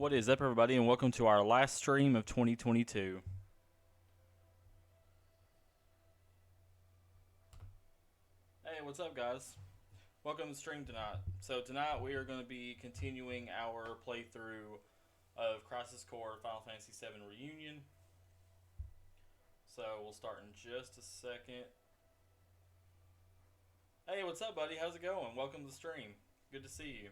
What is up, everybody, and welcome to our last stream of 2022. Hey, what's up, guys? Welcome to the stream tonight. So tonight we are going to be continuing our playthrough of Crisis Core Final Fantasy VII Reunion. So we'll start in just a second. Hey, what's up, buddy? How's it going? Welcome to the stream. Good to see you.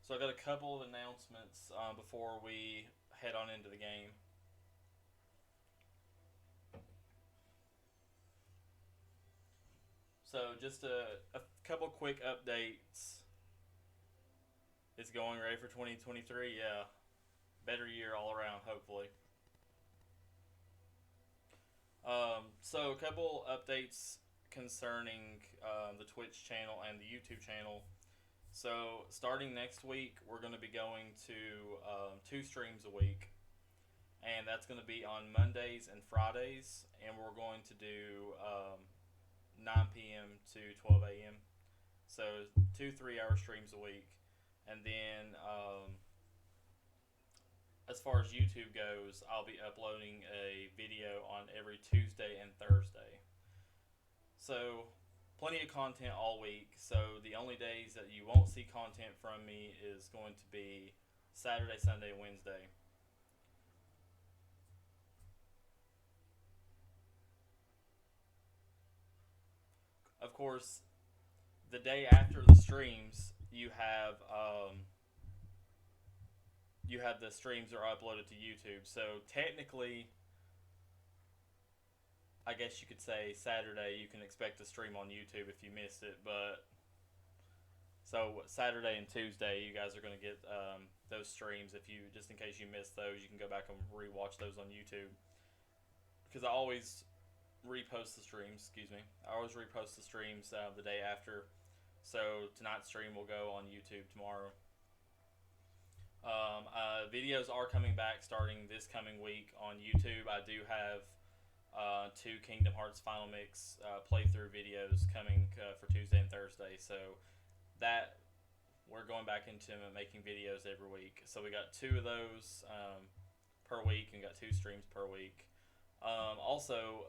So I got a couple of announcements before we head on into the game. So just a couple quick updates. It's going ready for 2023. Yeah, better year all around, hopefully. So a couple updates concerning the Twitch channel and the YouTube channel. So starting next week, we're going to be going to 2 streams a week, and that's going to be on Mondays and Fridays, and we're going to do 9 p.m. to 12 a.m. So 2 3-hour streams a week, and then as far as YouTube goes, I'll be uploading a video on every Tuesday and Thursday. So plenty of content all week. So the only days that you won't see content from me is going to be Saturday, Sunday, Wednesday. Of course, the day after the streams, you have the streams are uploaded to YouTube. So technically, I guess you could say Saturday you can expect to stream on YouTube if you missed it, but so Saturday and Tuesday you guys are going to get those streams. If you just in case you missed those, you can go back and rewatch those on YouTube because I always repost the streams. Excuse me, I always repost the streams the day after. So tonight's stream will go on YouTube tomorrow. Videos are coming back starting this coming week on YouTube. I do have 2 Kingdom Hearts Final Mix playthrough videos coming for Tuesday and Thursday. So that we're going back into making videos every week. So we got 2 of those per week and got 2 streams per week. Also,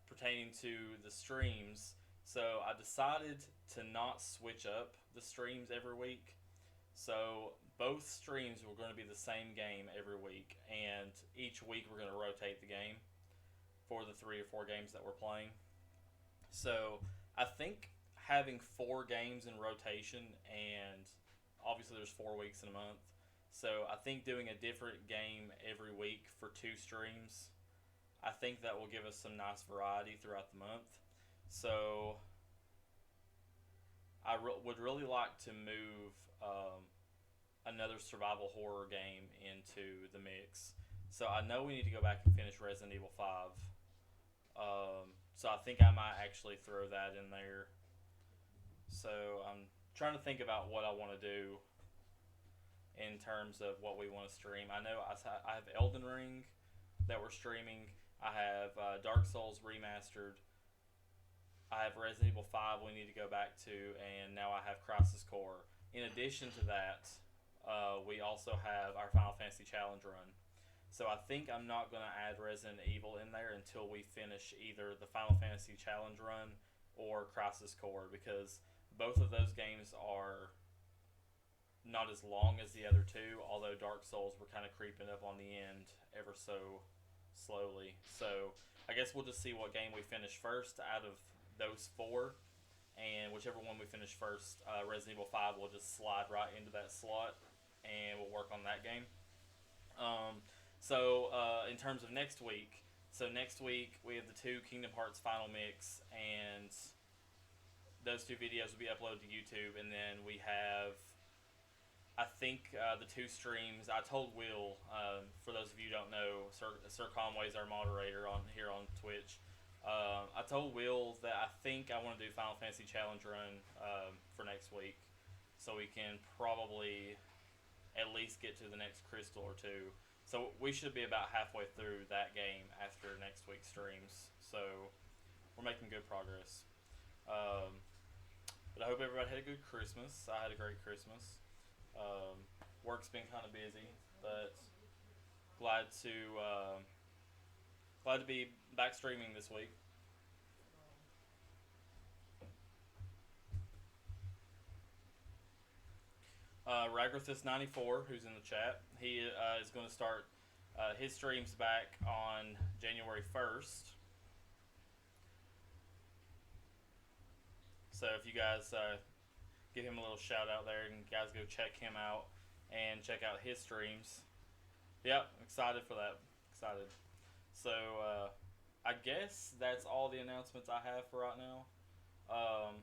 pertaining to the streams, so I decided to not switch up the streams every week. So both streams were going to be the same game every week, and each week we're going to rotate the game for the 3 or 4 games that we're playing. So I think having 4 games in rotation, and obviously there's 4 weeks in a month, so I think doing a different game every week for 2 streams, I think that will give us some nice variety throughout the month. So I would really like to move another survival horror game into the mix. So I know we need to go back and finish Resident Evil 5. So I think I might actually throw that in there. So I'm trying to think about what I want to do in terms of what we want to stream. I know I have Elden Ring that we're streaming. I have Dark Souls Remastered. I have Resident Evil 5 we need to go back to, and now I have Crisis Core. In addition to that, we also have our Final Fantasy Challenge Run. So I think I'm not going to add Resident Evil in there until we finish either the Final Fantasy Challenge Run or Crisis Core, because both of those games are not as long as the other 2, although Dark Souls were kind of creeping up on the end ever so slowly. So I guess we'll just see what game we finish first out of those 4, and whichever one we finish first, Resident Evil 5 will just slide right into that slot, and we'll work on that game. So in terms of next week, we have the 2 Kingdom Hearts Final Mix, and those 2 videos will be uploaded to YouTube, and then we have, I think, the 2 streams. I told Will, for those of you who don't know, Sir Conway's our moderator here on Twitch. I told Will that I think I want to do Final Fantasy Challenge Run for next week, so we can probably at least get to the next crystal or 2. So we should be about halfway through that game after next week's streams. So we're making good progress. But I hope everybody had a good Christmas. I had a great Christmas. Um, Work's been kind of busy, but glad to glad to be back streaming this week. Ragrithus94, who's in the chat, he is going to start his streams back on January 1st. So if you guys give him a little shout out there and guys go check him out and check out his streams. Yep, excited for that. Excited. So I guess that's all the announcements I have for right now. Um,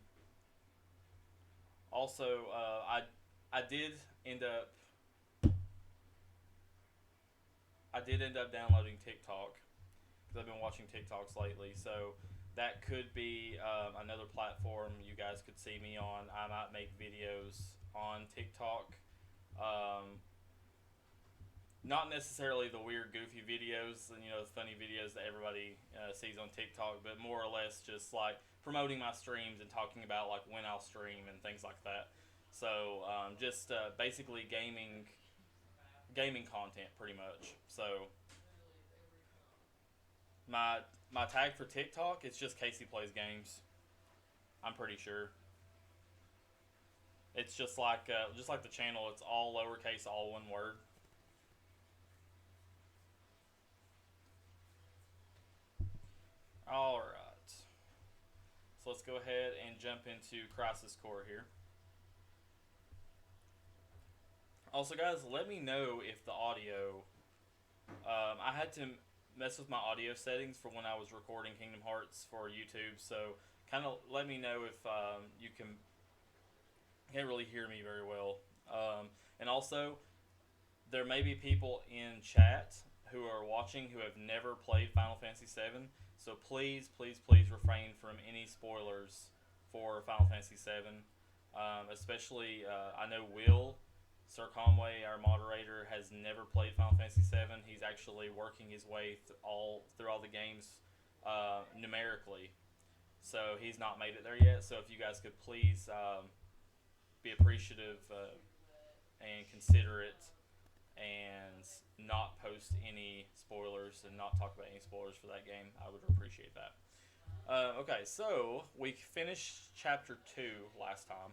Also, I did end up I did end up downloading TikTok because I've been watching TikToks lately. So that could be another platform you guys could see me on. I might make videos on TikTok. Um, Not necessarily the weird, goofy videos, and the funny videos that everybody sees on TikTok, but more or less just like promoting my streams and talking about like when I'll stream and things like that. So just basically gaming content, pretty much. So my my tag for TikTok, it's just Casey Plays Games. I'm pretty sure it's just like the channel. It's all lowercase, all one word. All right. So let's go ahead and jump into Crisis Core here. Also, guys, let me know if the audio. I had to mess with my audio settings for when I was recording Kingdom Hearts for YouTube. So, kind of let me know if you can't really hear me very well. And also, there may be people in chat who are watching who have never played Final Fantasy VII. So please, please, please refrain from any spoilers for Final Fantasy VII. Especially, I know Will Sir Conway, our moderator, has never played Final Fantasy VII. He's actually working his way through all the games numerically, so he's not made it there yet. So if you guys could please be appreciative and considerate and not post any spoilers and not talk about any spoilers for that game, I would appreciate that. Okay, so we finished chapter 2 last time.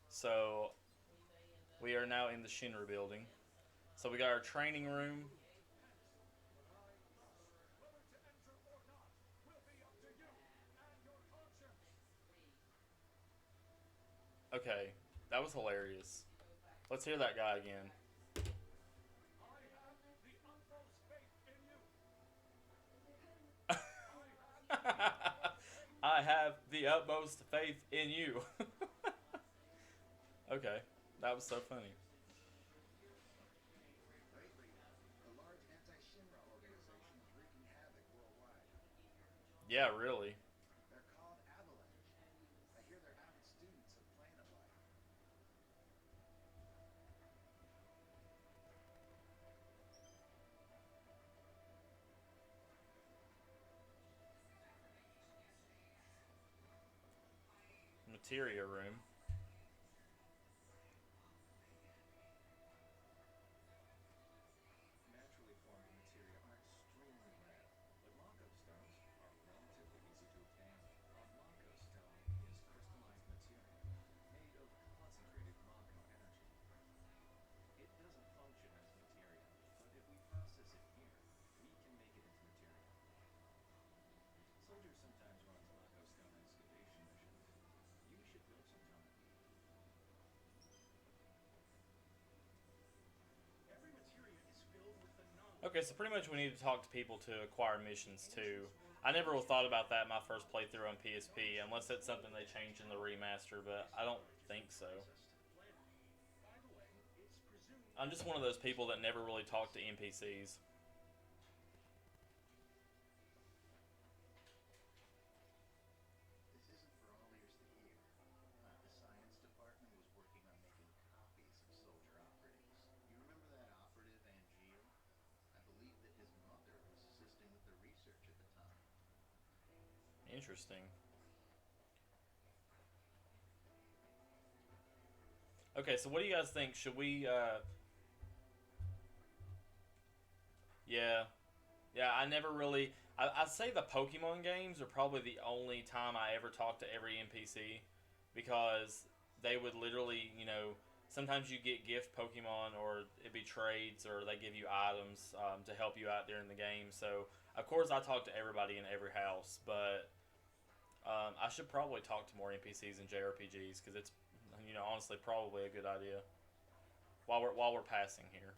So we are now in the Shinra building. So we got our training room. Okay, that was hilarious. Let's hear that guy again. I have the utmost faith in you. Okay, that was so funny. Yeah, really. Materia room. Okay, so pretty much we need to talk to people to acquire missions too. I never thought about that in my first playthrough on PSP, unless it's something they changed in the remaster, but I don't think so. I'm just one of those people that never really talk to NPCs. Interesting. Okay, so what do you guys think? Should we? Yeah, yeah. I never really. I'd say the Pokemon games are probably the only time I ever talk to every NPC, because they would literally, sometimes you get gift Pokemon, or it be trades, or they give you items to help you out during the game. So of course I talk to everybody in every house, but I should probably talk to more NPCs in JRPGs because it's, honestly probably a good idea while we're passing here.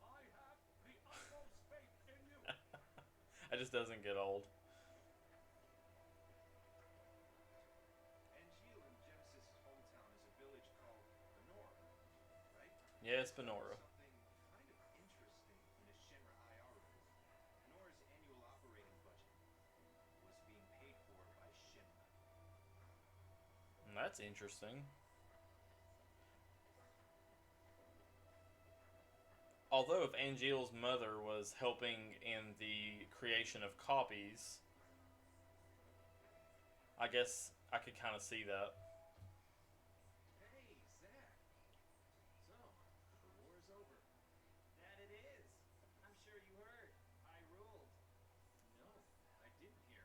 I have the utmost faith in you. It just doesn't get old. Angeal in Genesis's hometown is a village called Benora, right? Yeah, I it's discovered Benora. something kind of interesting in a Shinra IR report. Benora's annual operating budget was being paid for by Shinra. That's interesting. Although if Angeal's mother was helping in the creation of copies, I guess I could kind of see that. Hey, Zack. So, the war is over. That it is. I'm sure you heard. I ruled. No, I didn't hear.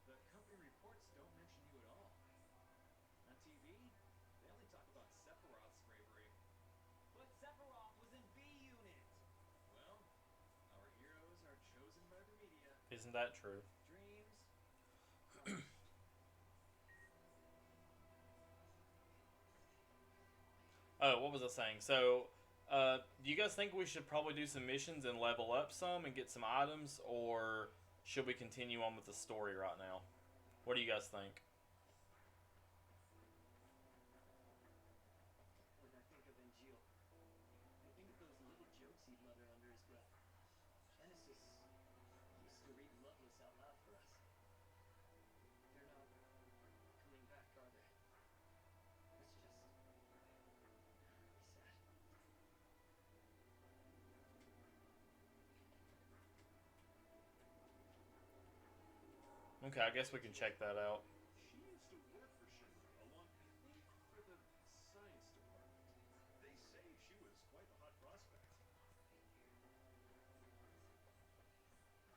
The company reports don't mention you at all. On TV, they only talk about Sephiroth's bravery. But Sephiroth was in B Unit. Well, our heroes are chosen by the media. Isn't that true? Dreams. Hopes. Oh, what was I saying? So, do you guys think we should probably do some missions and level up some and get some items, or should we continue on with the story right now? What do you guys think? When I think of Angeal, I think of those little jokes he'd mutter under his breath. Genesis used to read Loveless out loud for us. They're not coming back, are they? It's just really sad. Okay, I guess we can check that out. She used to work for Shinra, along, I think, for the science department. They say she was quite the hot prospect.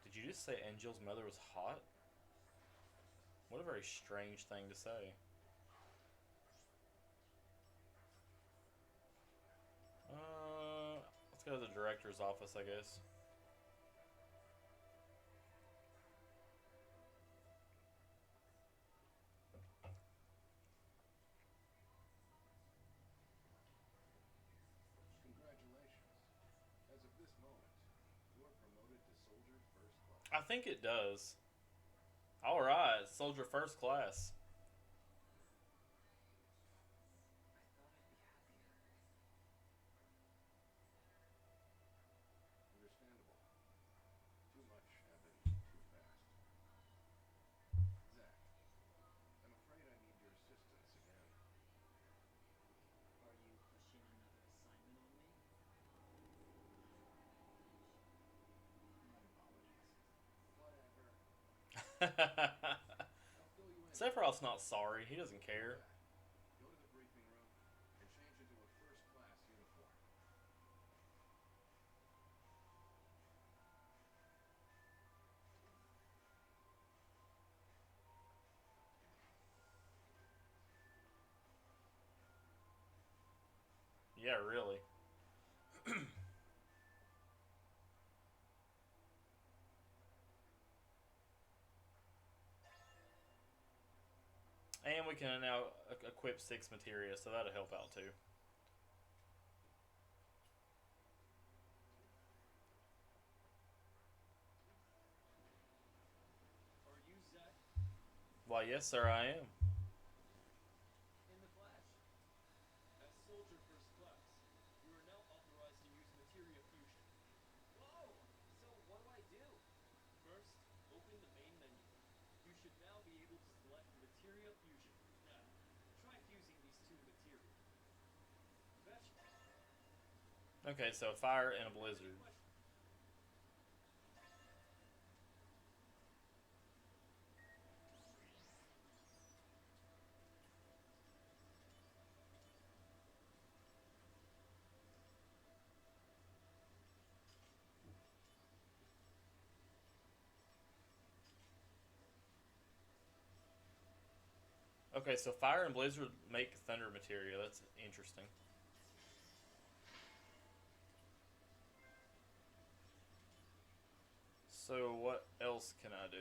Did you just say Angel's mother was hot? What a very strange thing to say. Let's go to the director's office, I guess. Congratulations. As of this moment, you are promoted to Soldier First Class. I think it does. All right, Soldier First Class. I thought I'd be happier. Understandable. Too much happened too fast. Zack, I'm afraid I need your assistance again. Are you pushing another assignment on me? My apologies. Whatever. I'll fill you in. Sephiroth's not sorry. He doesn't care. Zack, go to the briefing room and change into a first class uniform. Yeah, really. And we can now equip 6 materia, so that'll help out too. Are you Zack? Why, yes, sir, I am. In the flash. As Soldier First Class, you are now authorized to use Materia Fusion. Whoa! So what do I do? First, open the main menu. You should now be able to select Materia Fusion. Now, try fusing these two materia. Fetch. Okay, so fire and a Any blizzard. questions? Okay, so Fire and Blizzard make thunder materia. That's interesting. So what else can I do?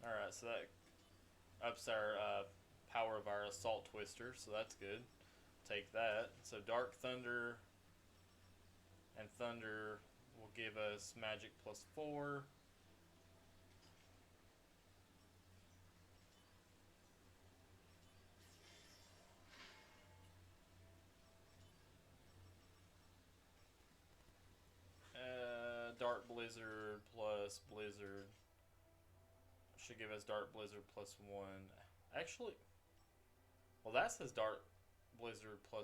All right, so that ups our power of our assault twister, so that's good. Take that. So Dark Thunder and Thunder will give us magic +4. Dark Blizzard plus Blizzard should give us Dark Blizzard +1. Actually, well, that says Dark Blizzard +1.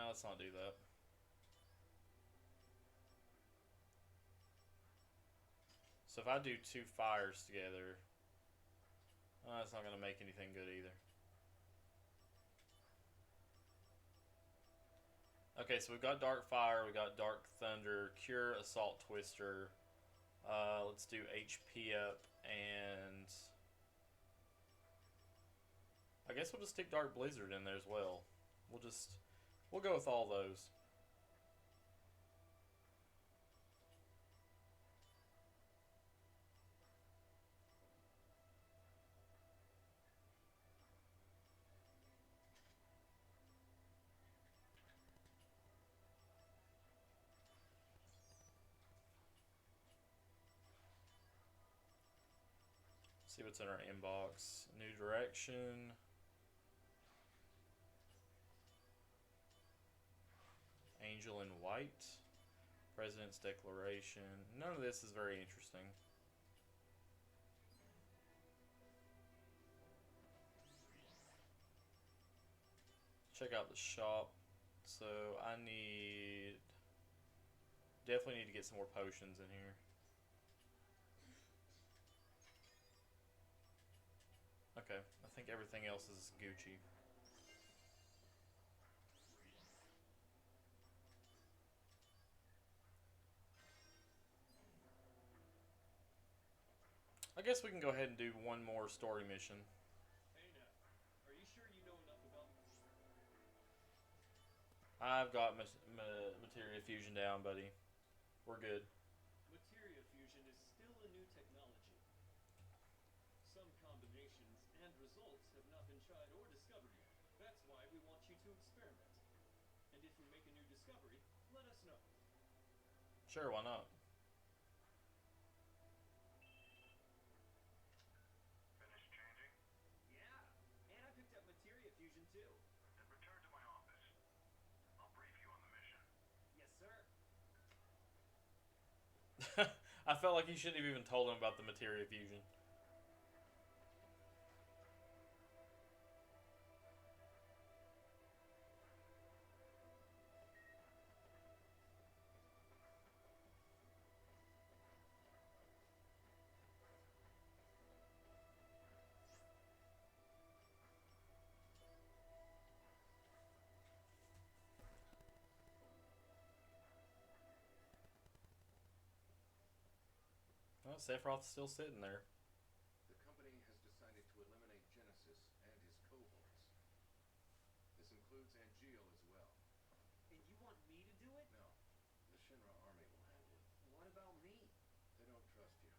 Let's not do that. So if I do two fires together, that's not going to make anything good either. Okay, so we've got Dark Fire, we got Dark Thunder, Cure, Assault Twister. Let's do HP up, and I guess we'll just stick Dark Blizzard in there as well. We'll go with all those. See what's in our inbox. New direction. Angel in White. President's Declaration. None of this is very interesting. Check out the shop. So I definitely need to get some more potions in here. Okay, I think everything else is Gucci. I guess we can go ahead and do one more story mission. Hey now, are you sure you know enough about... I've got materia fusion down, buddy. We're good. Materia fusion is still a new technology. Some combinations and results have not been tried or discovered yet. That's why we want you to experiment. And if you make a new discovery, let us know. Sure, why not? Finished changing? Yeah, and I picked up materia fusion too. Then return to my office. I'll brief you on the mission. Yes, sir. I felt like you shouldn't have even told him about the materia fusion. Well, Sephiroth's still sitting there. The company has decided to eliminate Genesis and his cohorts. This includes Angeal as well. And you want me to do it? No, the Shinra army will handle it. What about me? They don't trust you.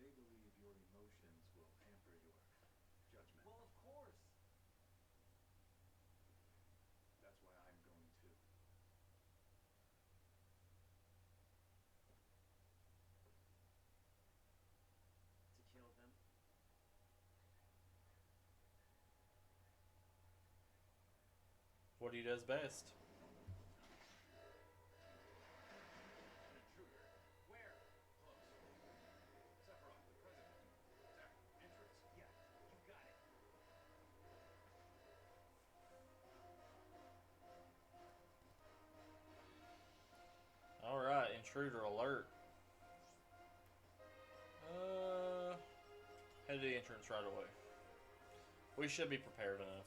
They believe your emotions will hamper your judgment. Well, of course. That's why I'm going too. To kill them? what he does best. An intruder. Where? Close. Sephiroth, the president. Zack, entrance. Yeah, you got it. Alright, intruder alert. Head to the entrance right away. We should be prepared enough.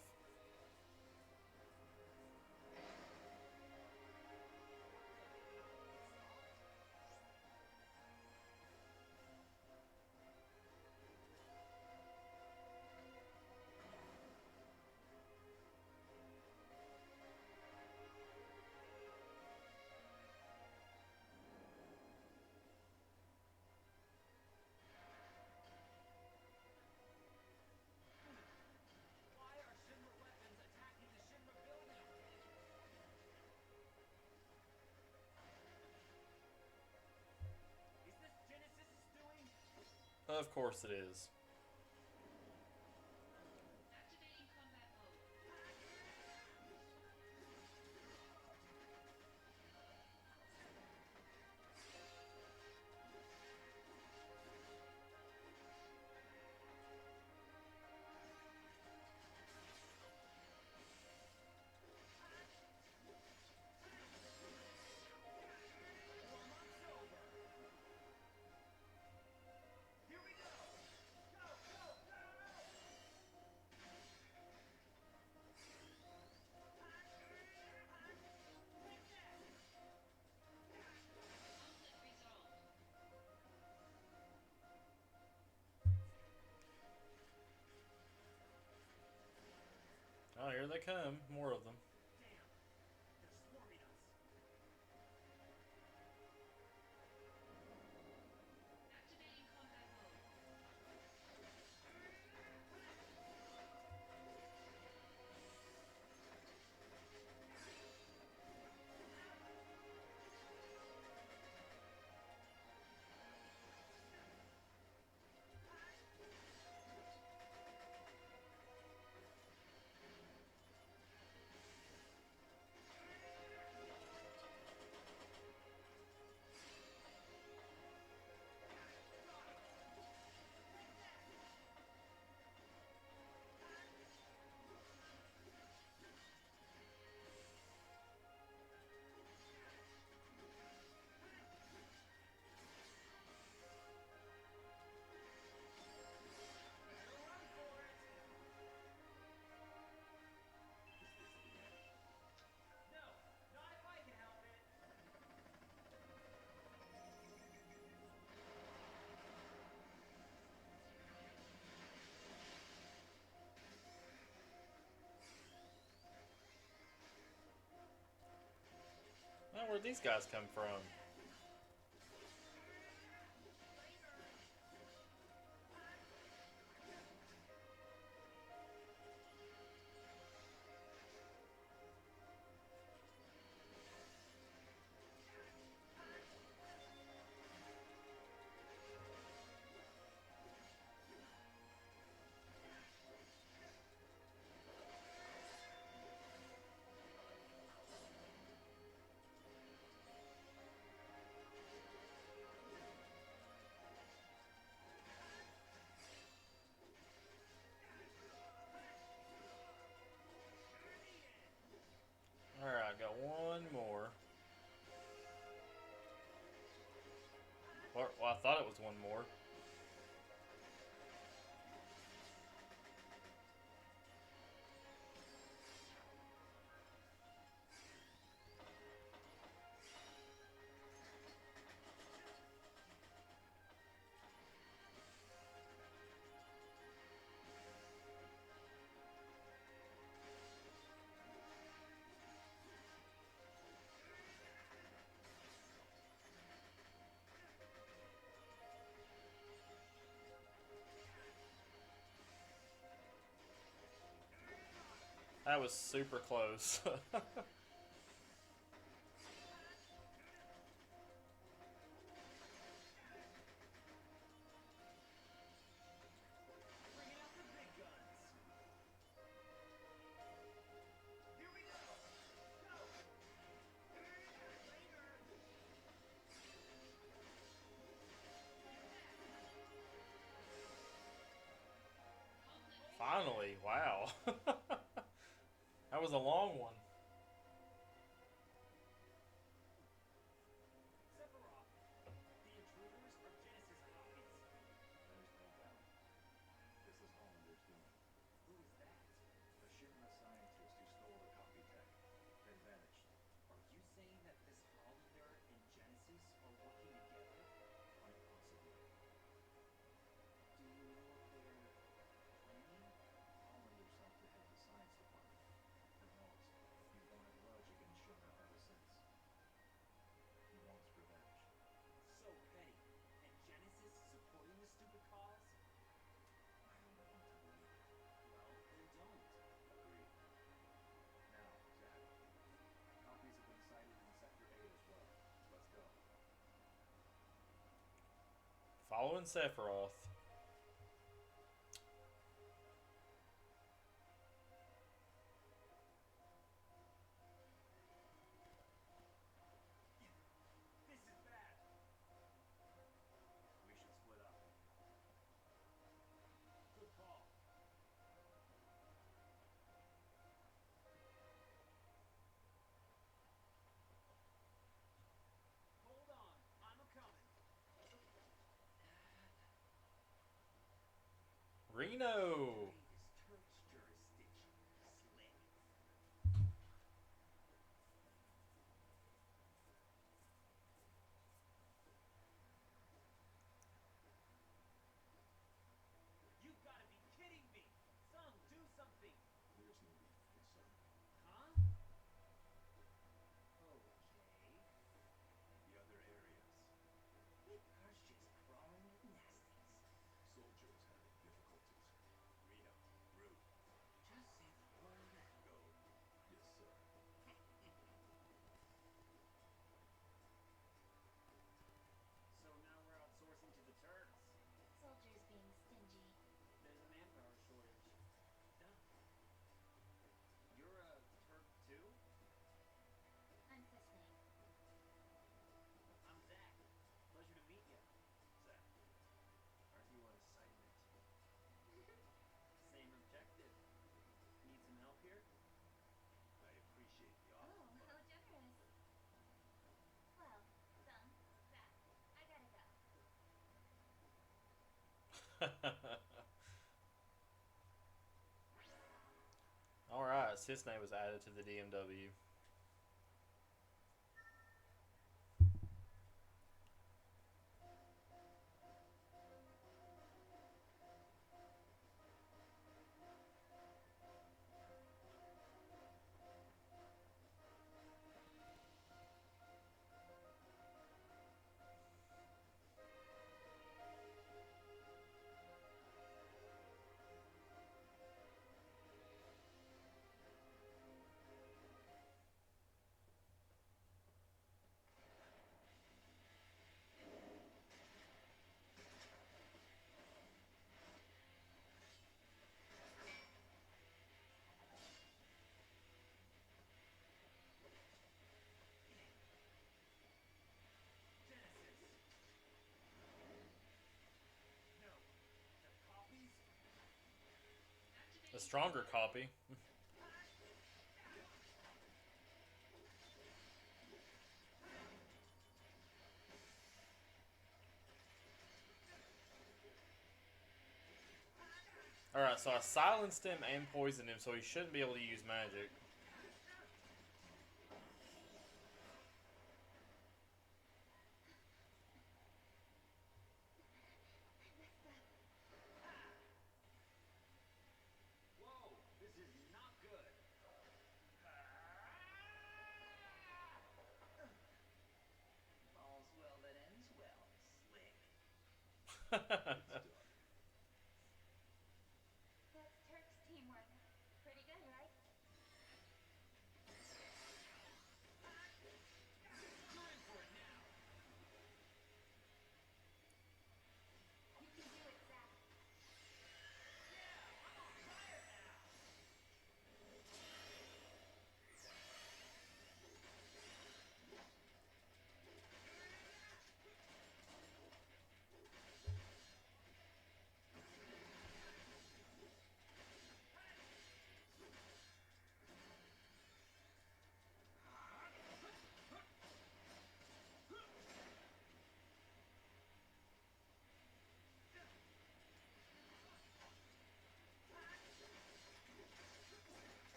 Why are Shinra weapons attacking the Shinra building? Is this Genesis's doing? Of course it is. Activating combat mode. Warm-up's over. Here we go. Go, go, go, go. Take that. Conflict resolved. Oh, here they come. More of them. Damn. They're swarming us. Activating combat mode. Better run for it. No, not if I can help it. Now, where'd these guys come from? Alright, got one more. Or, well, I thought it was one more. That was super close. Bringing out the big guns. Here we go. Finally, wow. That was a long one. Sephiroth, the intruders are Genesis copies. There's no doubt. This is Hollander's doing. Who is that? A Shinra scientist who stole the copy tech, then vanished. Are you saying that this Hollander and Genesis are working together? Quite possibly. Do you know what they're planning? Hollander sought to head the science department. Who knows? He's borne a grudge against Shinra ever since. He wants revenge. So petty. And Genesis supporting this stupid cause? I don't want to believe it. Well, then don't. Agreed. Now, Zack. Copies have been sighted in Sector 8 as well. Let's go. Following Sephiroth. This is bad. We should split up. Good call. Hold on. I'm a coming. Reno. This Turk's jurisdiction. Slick. You gotta be kidding me! Son, do something! There's no need for concern. Huh? Okay. The other areas. Car's just crawling with nasties. Soldiers having difficulties. Reno, Root, Just say the word. go. Yes, sir. So now we're outsourcing to the Turks. Soldiers being stingy. There's a manpower shortage. Duh. You're a Turk too? I'm Cisne. I'm Zack. Pleasure to meet ya. Zack, aren't you on assignment? Same objective. Need some help here? I appreciate the Oh, offer, how but generous. Well, son, Zach, I gotta go. Alright, Cisne was added to the DMW. Genesis! No. The copies? A stronger copy. Alright, so I silenced him and poisoned him, so he shouldn't be able to use magic. Whoa, this is not good. All's well that ends well. Slick. it's done. That's Turk's teamwork. Pretty good, right? You're in for it now. You can do it, Zach. Yeah, I'm on fire now.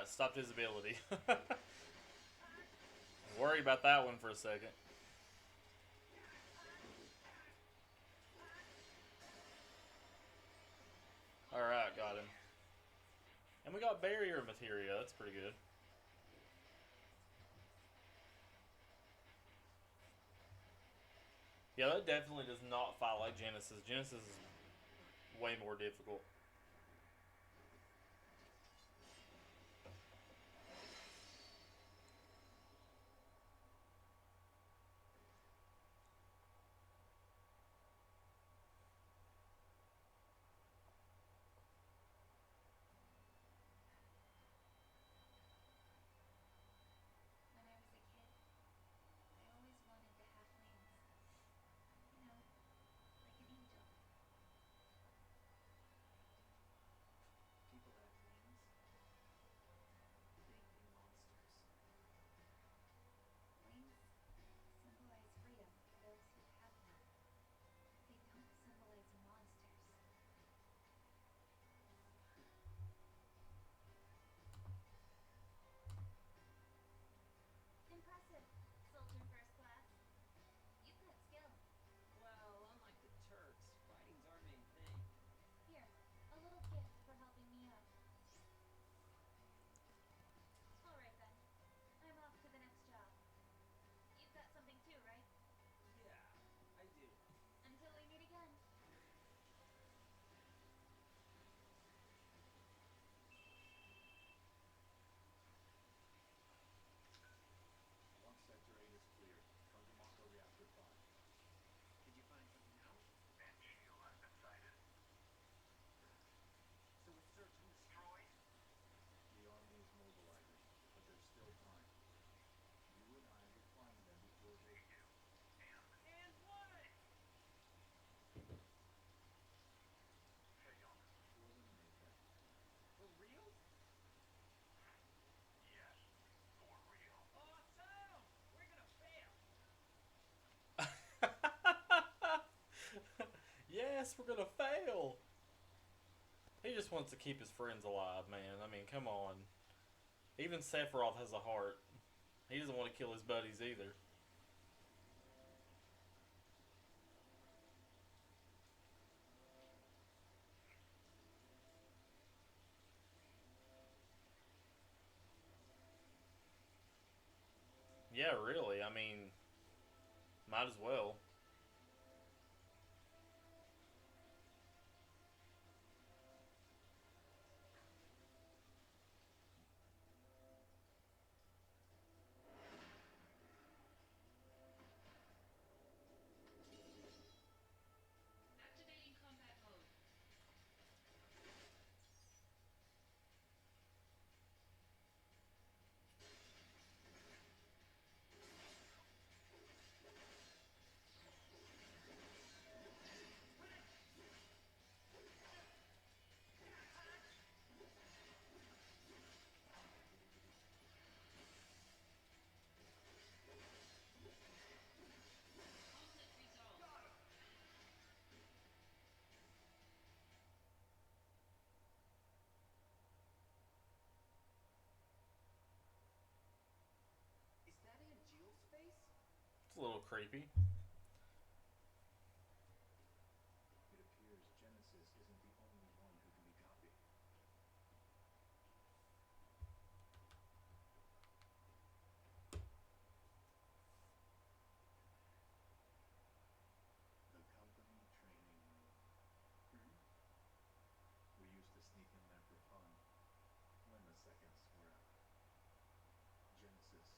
stopped his ability. Worried about that one for a second. Alright, got him. And we got barrier materia, that's pretty good. Yeah, that definitely does not fight like Genesis. Genesis is way more difficult. When I was a kid, I always wanted to have wings. You know, like an angel. People have wings. They be monsters. Wings symbolize freedom for those who have them. They don't symbolize monsters. Impressive, soldier first class. You've got skill. Well, unlike the Turks, fighting's our main thing. Here, a little gift for helping me out. Alright then. I'm off to the next job. You've got something too, right? Yeah, I do. Until we meet again. Once Sector 8 is cleared, come to Mako Reactor 5. Did you find something out? And shield has been sighted. So is search and destroy? The army is mobilizing, but there's still time. You and I will find them before they do. And what? Fail. To eliminate them. For real? Yes, for real. Awesome! We're gonna fail! Yes, we're gonna fail! He just wants to keep his friends alive, man. I mean, come on. Even Sephiroth has a heart. He doesn't want to kill his buddies either. Yeah, really. I mean, might as well. Activating combat mode. Conflict resolved. Is that Angeal's face? It's a little creepy. It appears Genesis isn't the only one who can be copied. The company training room. We used to sneak in there for fun, when the seconds were out. Genesis,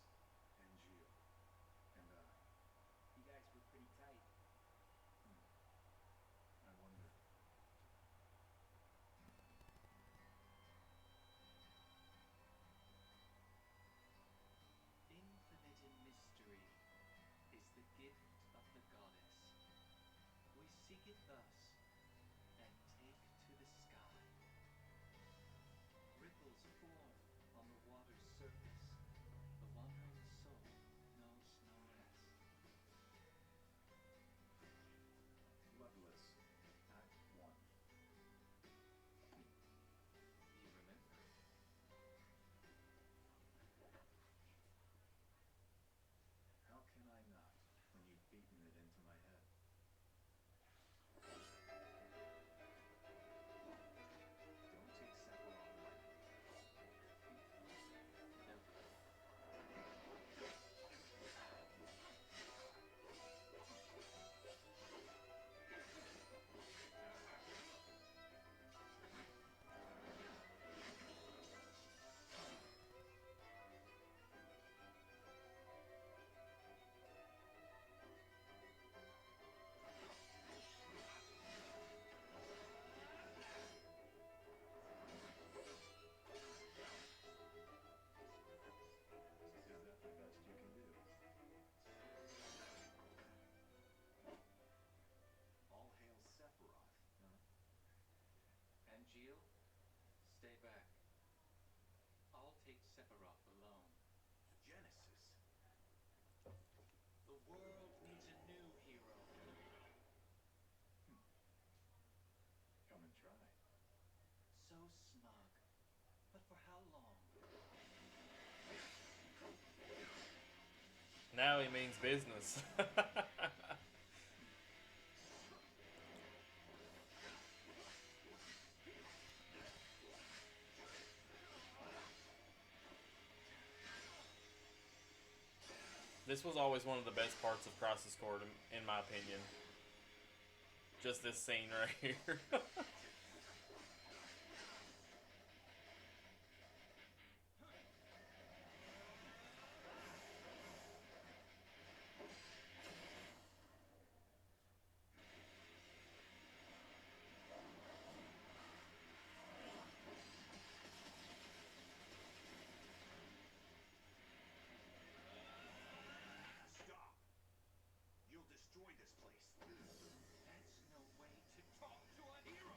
Angeal, and I. You guys were world needs a new hero. Come and try. So smug. But for how long? Now he means business. This was always one of the best parts of Crisis Core, in my opinion. Just this scene right here. Stop! You'll destroy this place. That's no way to talk to a hero!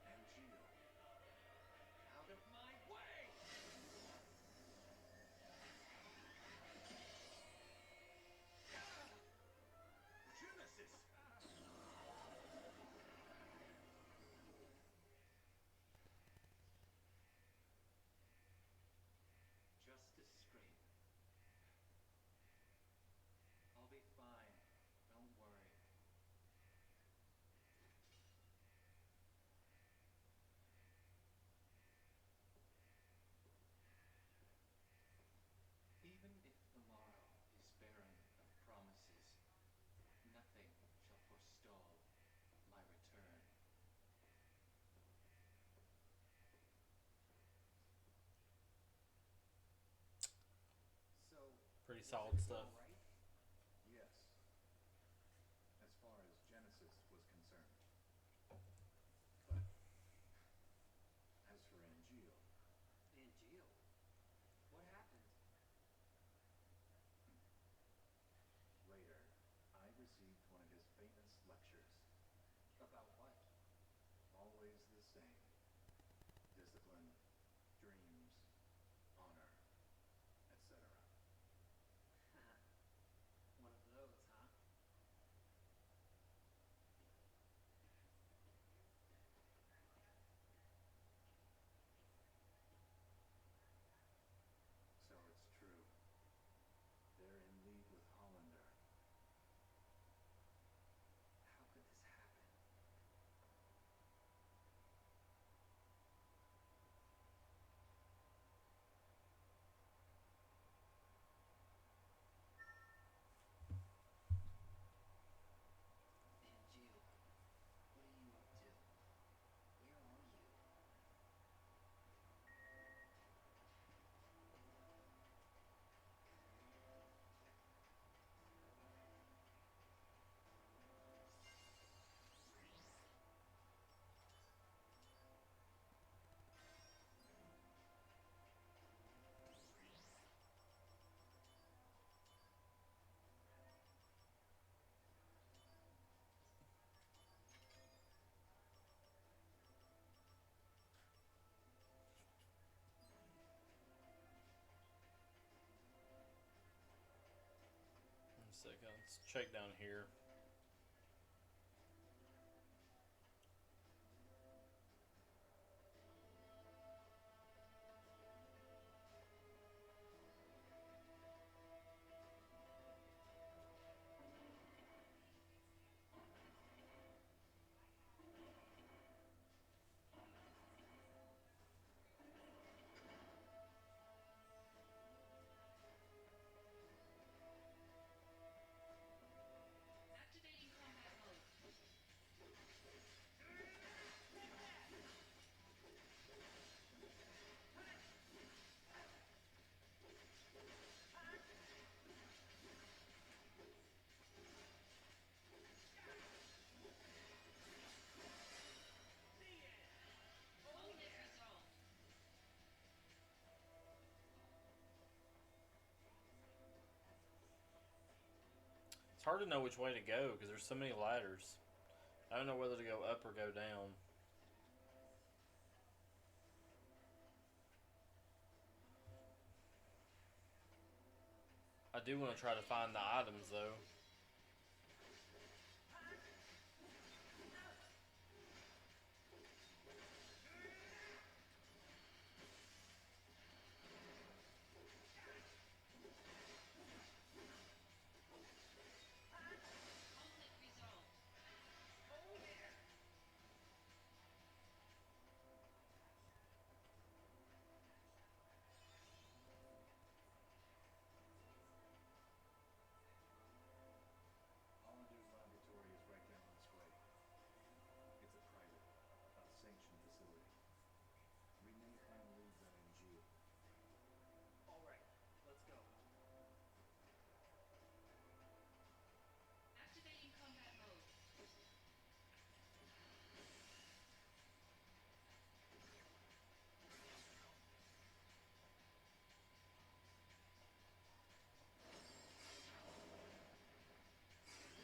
Angel. Out of my way! Genesis! Just a scrape. I'll be fine. Don't worry. Even if the morrow is barren of promises, nothing shall forestall my return. So, Pretty was solid it stuff. all right? Yes. As far as Genesis was concerned. But as for Angel, Angel? What happened? later, I received one of his famous lectures. About what? Always the same. Discipline, dreams, honor, etc. One of those, huh? So it's true. They're in league with Hollander. How could this happen? Angel, what are you up to? Where are you? One second. Let's check down here. hard to know which way to go because there's so many ladders. I don't know whether to go up or go down. I do want to try to find the items though. Conflict resolved. Hollander's laboratory is right down this way. It's a private, sanctioned facility. Remake my leads out in Geo. All right, let's go. Activating combat mode.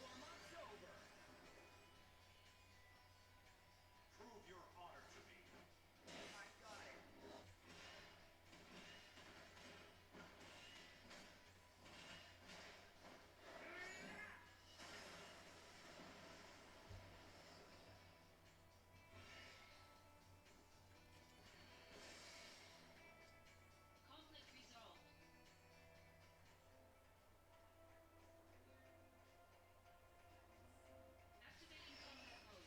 Warm-up's over. Prove your honor to me. I got it. Conflict resolved. Activating combat mode.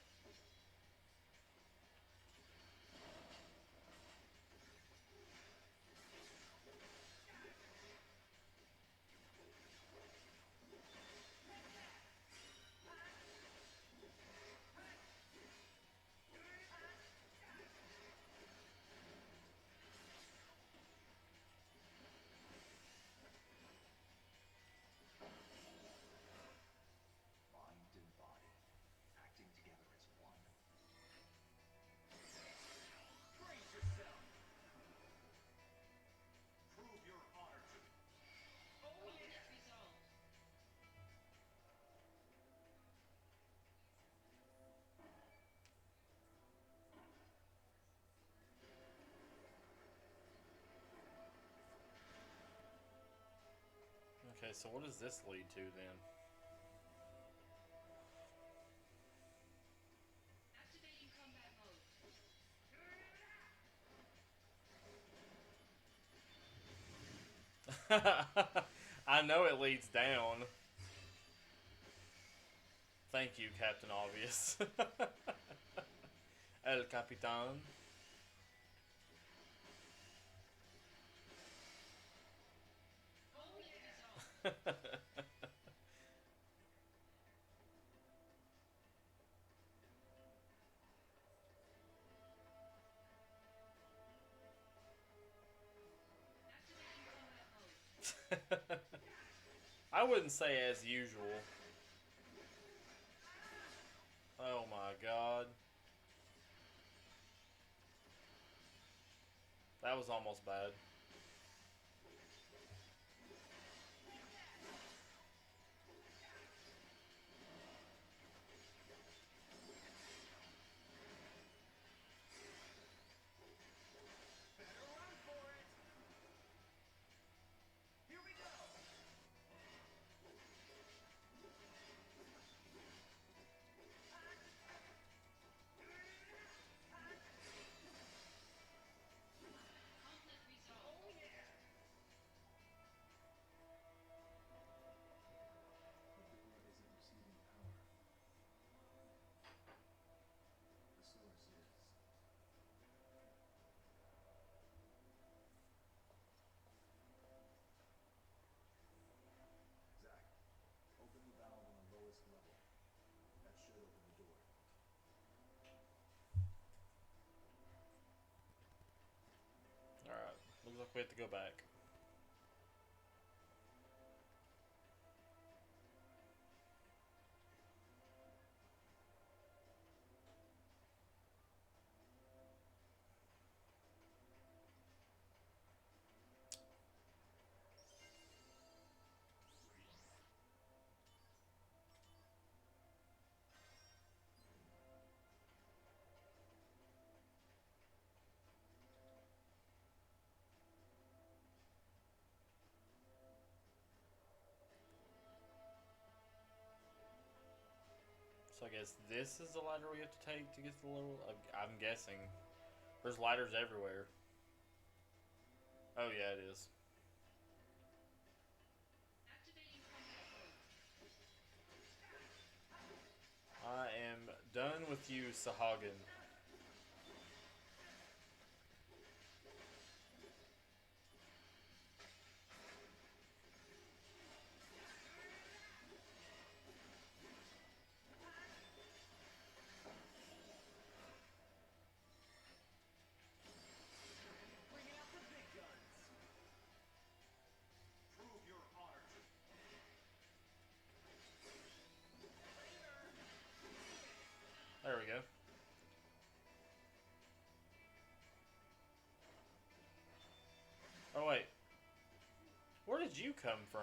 Mind and body, acting together as one. Brace yourself. Prove your honor to me. Oh Conflict yeah. resolved. Okay, so what does this lead to then? Activating combat mode. I know it leads down. Thank you, Captain Obvious. El Capitan. Conflict resolved. Activating combat mode. I wouldn't say as usual. Oh my god. That was almost bad. Better run for it. Here we go. Conflict resolved. Oh yeah. But the blood isn't receiving power. The source is. Zack, open the valve on the lowest level. That should open the door. Alright, looks like we have to go back. So I guess this is the ladder we have to take to get to the little. I'm guessing. There's ladders everywhere. Oh yeah, it is. Activating combat mode. I am done with you, Sahagin. Bringing out the big guns. Prove your honor to me. There we go. Oh wait. Where did you come from?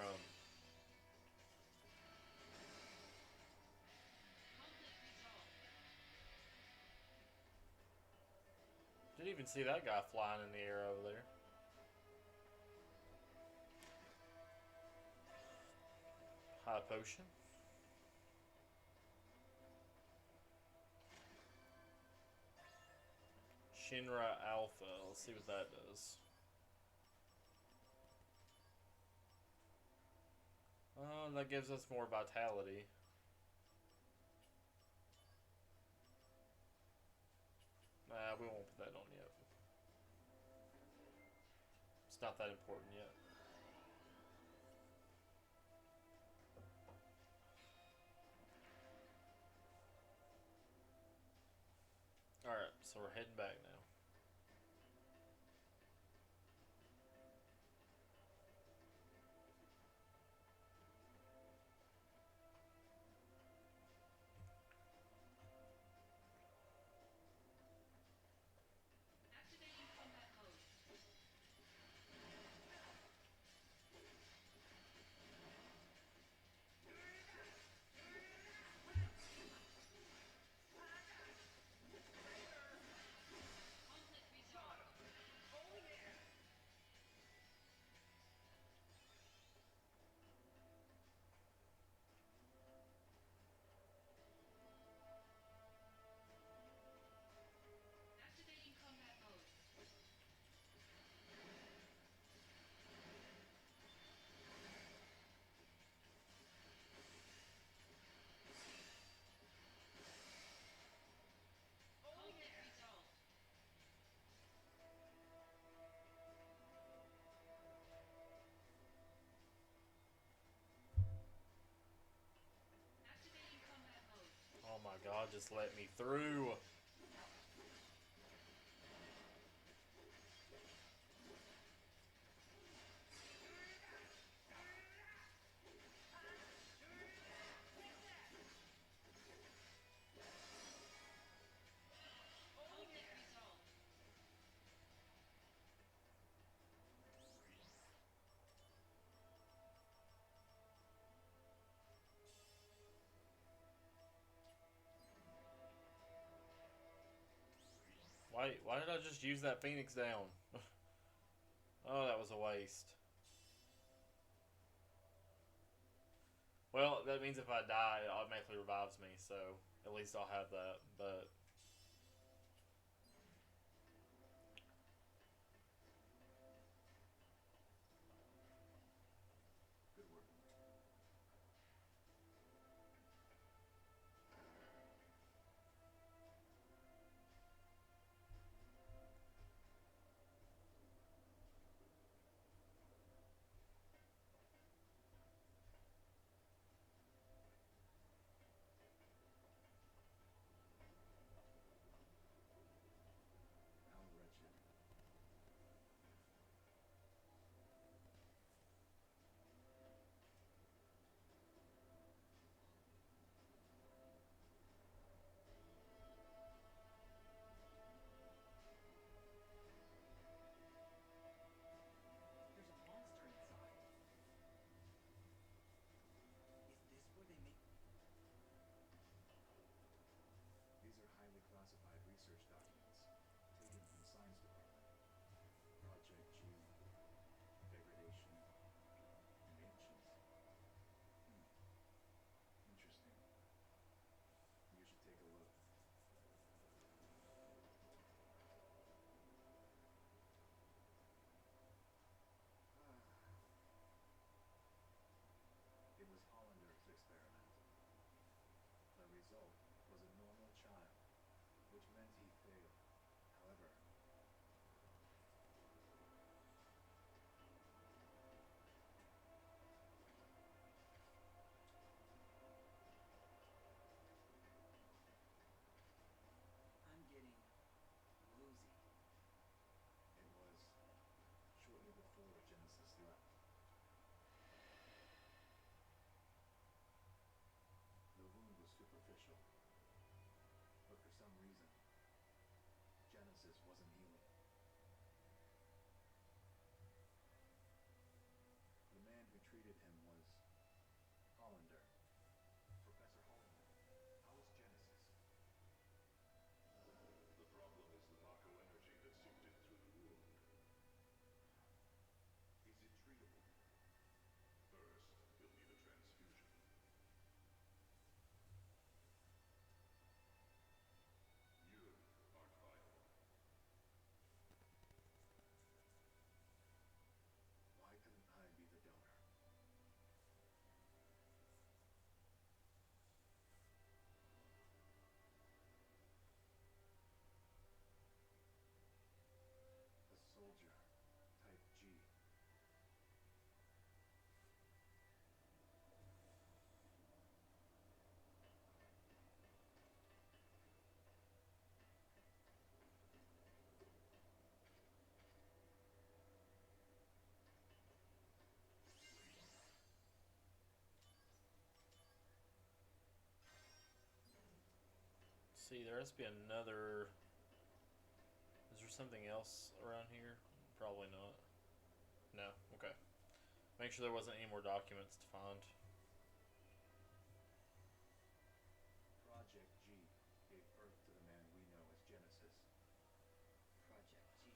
Conflict resolved. Didn't even see that guy flying in the air over there. High potion. Shinra Alpha. Let's see what that does. Oh, that gives us more vitality. Nah, we won't put that on yet. It's not that important yet. Alright, so we're heading back now. Activating combat mode. Conflict resolved. Oh yeah. Activating combat mode. Conflict resolved. Activating combat mode. Oh my god, just let me through. Conflict resolved. Why did I just use that Phoenix down? Oh, that was a waste. Well, that means if I die, it automatically revives me, so at least I'll have that, but... Good work. see, there has to be another. Is there something else around here? Probably not. No. Okay. Make sure there wasn't any more documents to find. Project G gave birth to the man we know as Genesis. Project G.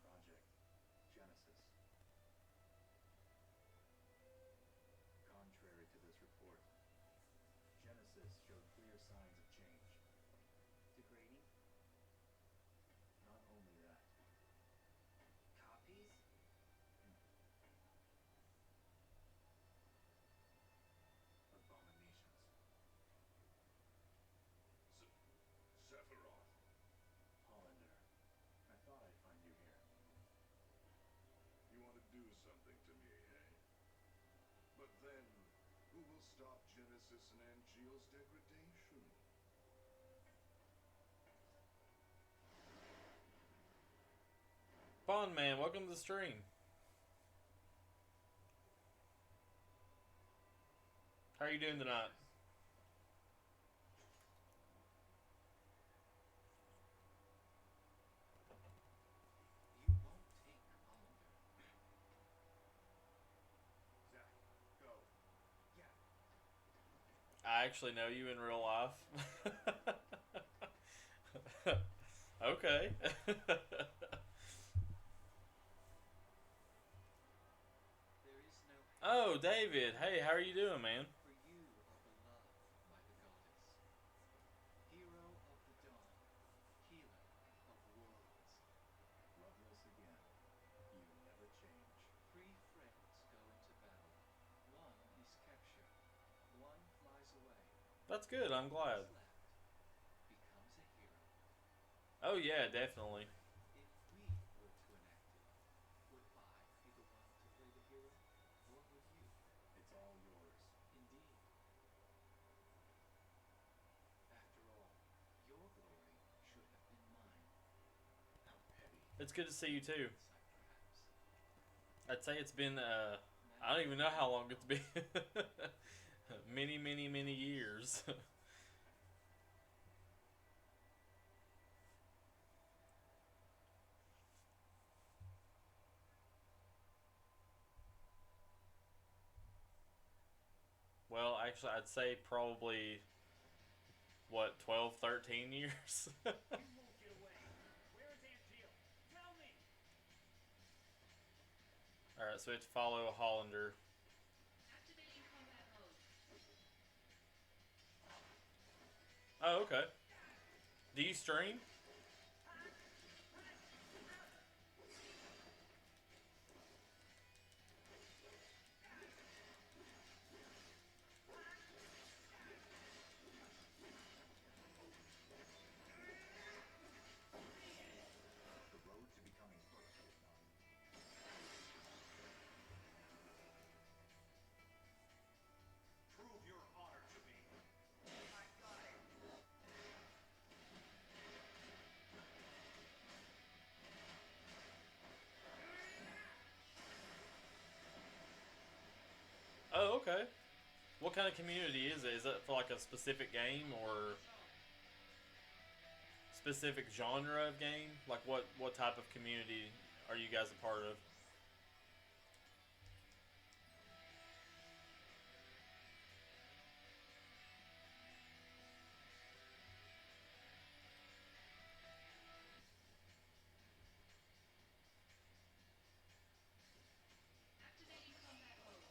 Project Genesis. Contrary to this report, Genesis showed clear signs of change. Degrading? Not only that, Copies? abominations. Sephiroth. Hollander, I thought I'd find you here. You want to do something to me, eh? But then, who will stop Genesis and Angeal's degradation? Bond Man, welcome to the stream. How are you doing tonight? You won't take Hollander. Zack, go. Yeah. I actually know you in real life. Okay. There is no Oh, David. Hey, how are you doing, man? for you are beloved by the goddess. Hero of the dawn, healer of worlds. Loveless again. You never change. 3 friends go into battle. 1 is captured. 1 flies away. That's good. I'm glad. Who's left becomes a hero. Oh, yeah, definitely. If we were to enact it, would I be the one to play the hero, or would you? It's all yours. Indeed. After all, your glory should have been mine. How petty. It's good to see you, too. Insight, perhaps. I'd say it's been, I don't even know how long it's been. Many, many, many years. Well, actually, I'd say probably, what, 12, 13 years? You won't get away. Where is Angeal? Tell me! Alright, so we have to follow Hollander. Activating combat mode. Oh, okay. Do you stream? The road to becoming perfect is known. Prove your honor to me. I got it. Oh, okay. What kind of community is it? Is it for like a specific game or specific genre of game? Like what type of community are you guys a part of? Activating combat mode.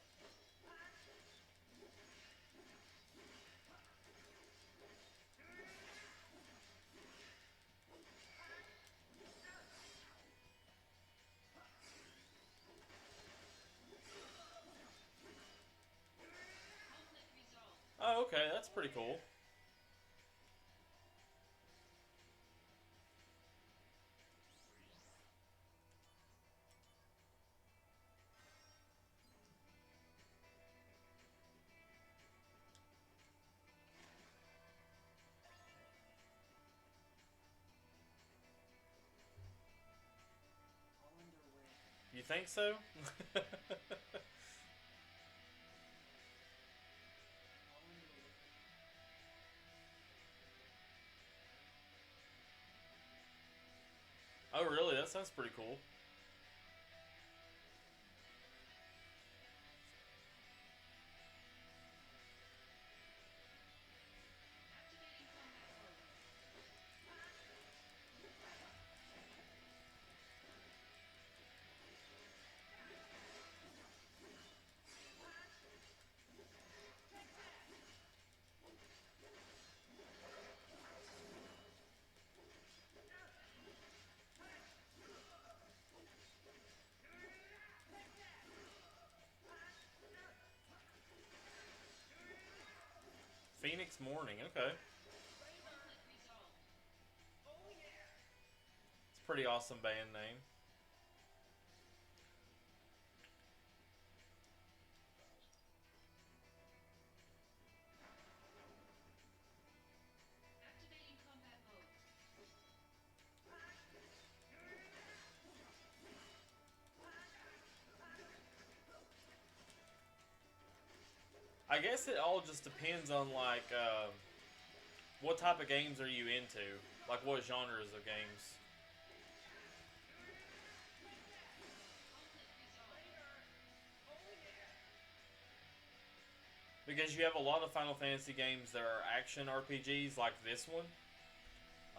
Conflict resolved. Oh, okay, that's pretty cool. Hollander where? You think so? Hollander where? sounds pretty cool. Activating combat mode. Phoenix Morning. Okay, Conflict resolved. it's a pretty awesome band name. Activating combat mode. I guess it all just depends on like what type of games are you into, like what genres of games. Conflict resolved. Because you have a lot of Final Fantasy games that are action RPGs like this one,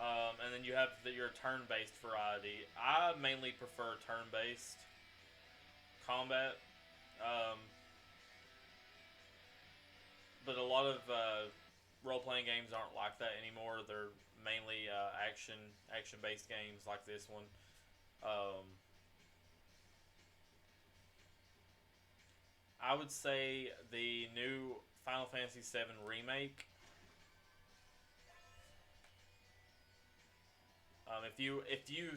and then you have your turn-based variety. I mainly prefer turn-based combat, um, but a lot of role-playing games aren't like that anymore. They're mainly action-based games like this one. Um, I would say the new Final Fantasy VII remake. If you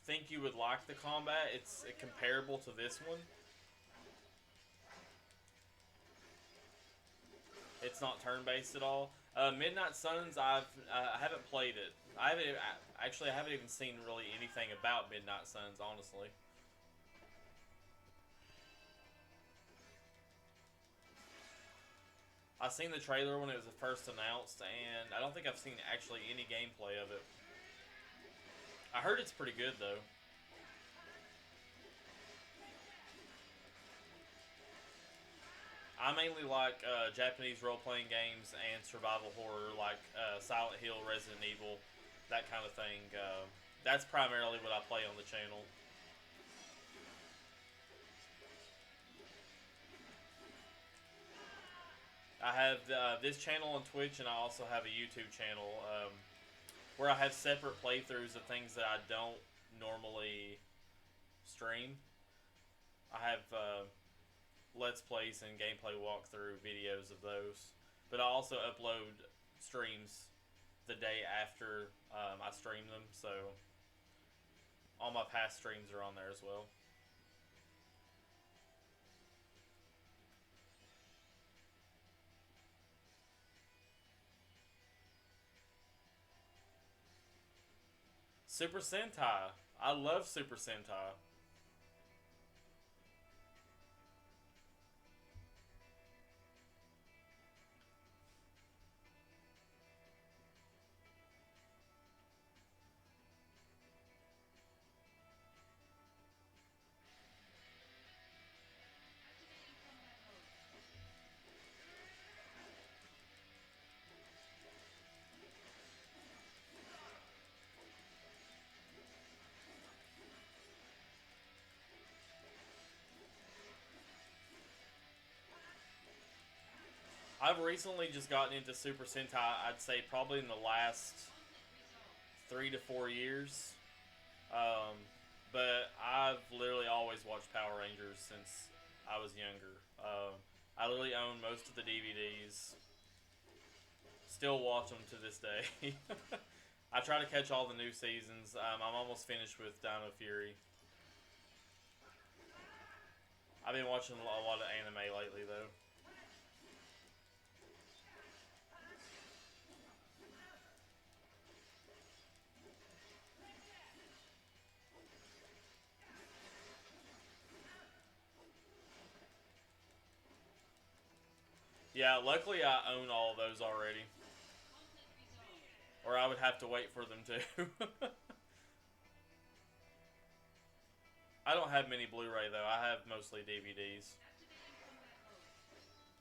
think you would like the combat, it's comparable to this one. It's not turn based at all. Midnight Suns, I haven't played it. I haven't even seen really anything about Midnight Suns, honestly. I seen the trailer when it was first announced, and I don't think I've seen actually any gameplay of it. I heard it's pretty good though. I mainly like Japanese role playing games and survival horror, like Silent Hill, Resident Evil, that kind of thing. That's primarily what I play on the channel. I have this channel on Twitch, and I also have a YouTube channel where I have separate playthroughs of things that I don't normally stream. I have Let's Plays and gameplay walkthrough videos of those. But I also upload streams the day after I stream them, so all my past streams are on there as well. Super Sentai. I love Super Sentai. Activating combat mode. I've recently just gotten into Super Sentai, I'd say probably in the last Conflict resolved. 3 to 4 years. Um, but I've literally always watched Power Rangers since I was younger. I literally own most of the DVDs. Still watch them to this day. I try to catch all the new seasons. I'm almost finished with Dino Fury. I've been watching a lot of anime lately, though. Yeah, luckily I own all of those already, Conflict resolved. or I would have to wait for them to. I don't have many Blu-ray though. I have mostly DVDs. Activating combat mode. Conflict resolved.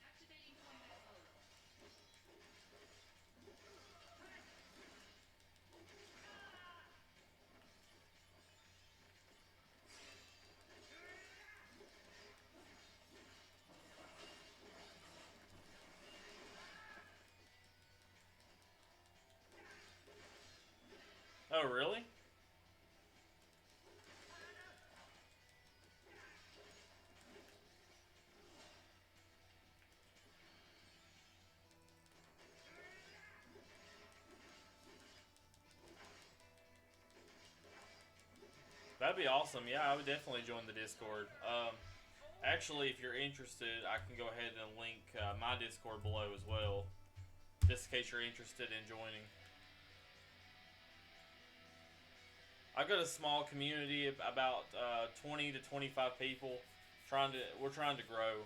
Activating combat mode. Oh, really? That'd be awesome. Yeah, I would definitely join the Discord. Actually, if you're interested, I can go ahead and link my Discord below as well, just in case you're interested in joining. I've got a small community of about 20 to 25 people. We're trying to grow.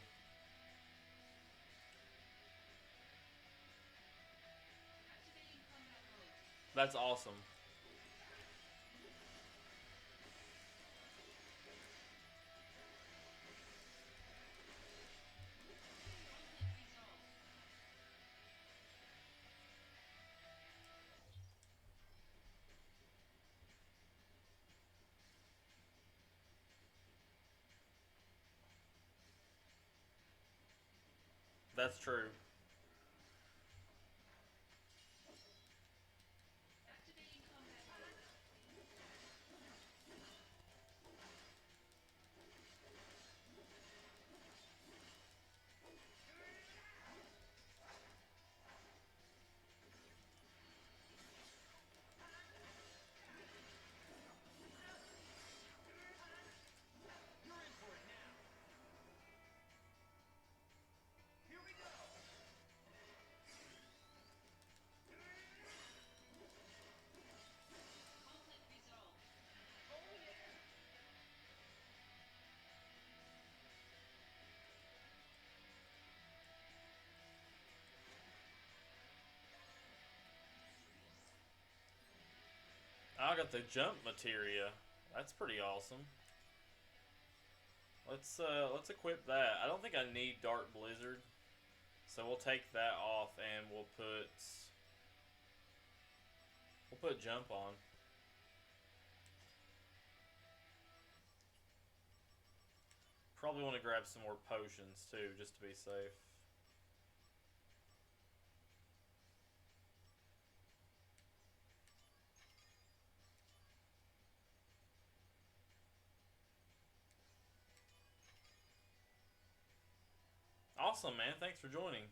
Activating combat mode. That's awesome. Conflict resolved. That's true. Activating combat mode. You're in for it now. Here we go. Conflict resolved. I got the jump materia. That's pretty awesome. Let's equip that. I don't think I need Dark Blizzard, so we'll take that off and we'll put jump on. Probably want to grab some more potions too, just to be safe. Awesome, man. Thanks for joining.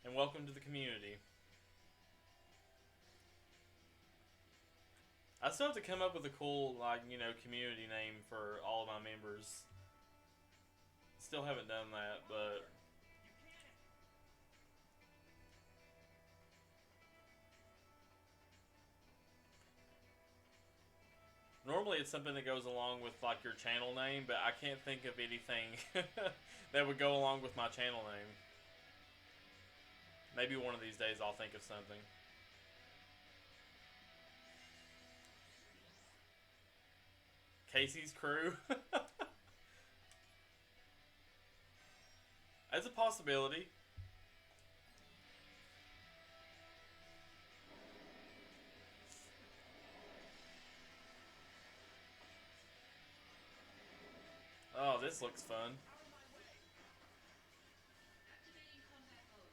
And welcome to the community. I still have to come up with a cool, community name for all of my members. Still haven't done that, but normally it's something that goes along with like your channel name, but I can't think of anything that would go along with my channel name. Maybe one of these days I'll think of something. Casey's crew. As a possibility. Oh, this looks fun. Activating combat mode.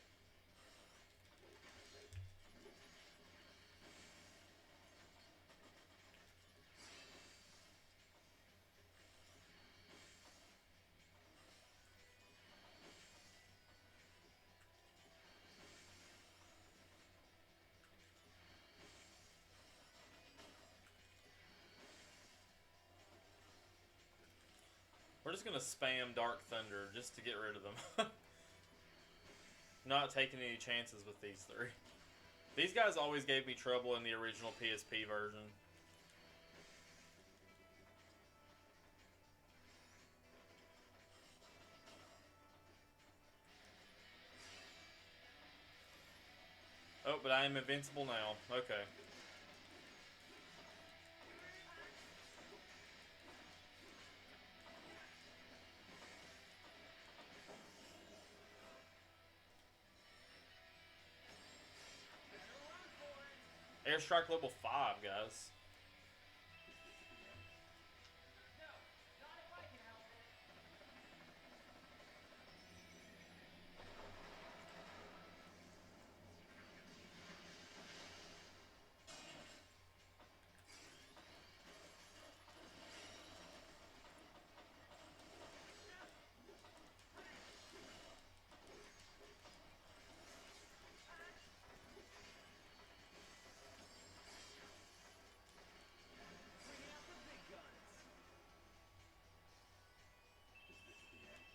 We're just gonna spam Dark Thunder just to get rid of them. Not taking any chances with these three. These guys always gave me trouble in the original PSP version. Oh, but I am invincible now. Okay. Airstrike level 5, guys. No, not if I can help it. Bringing out the big guns. Is this the end?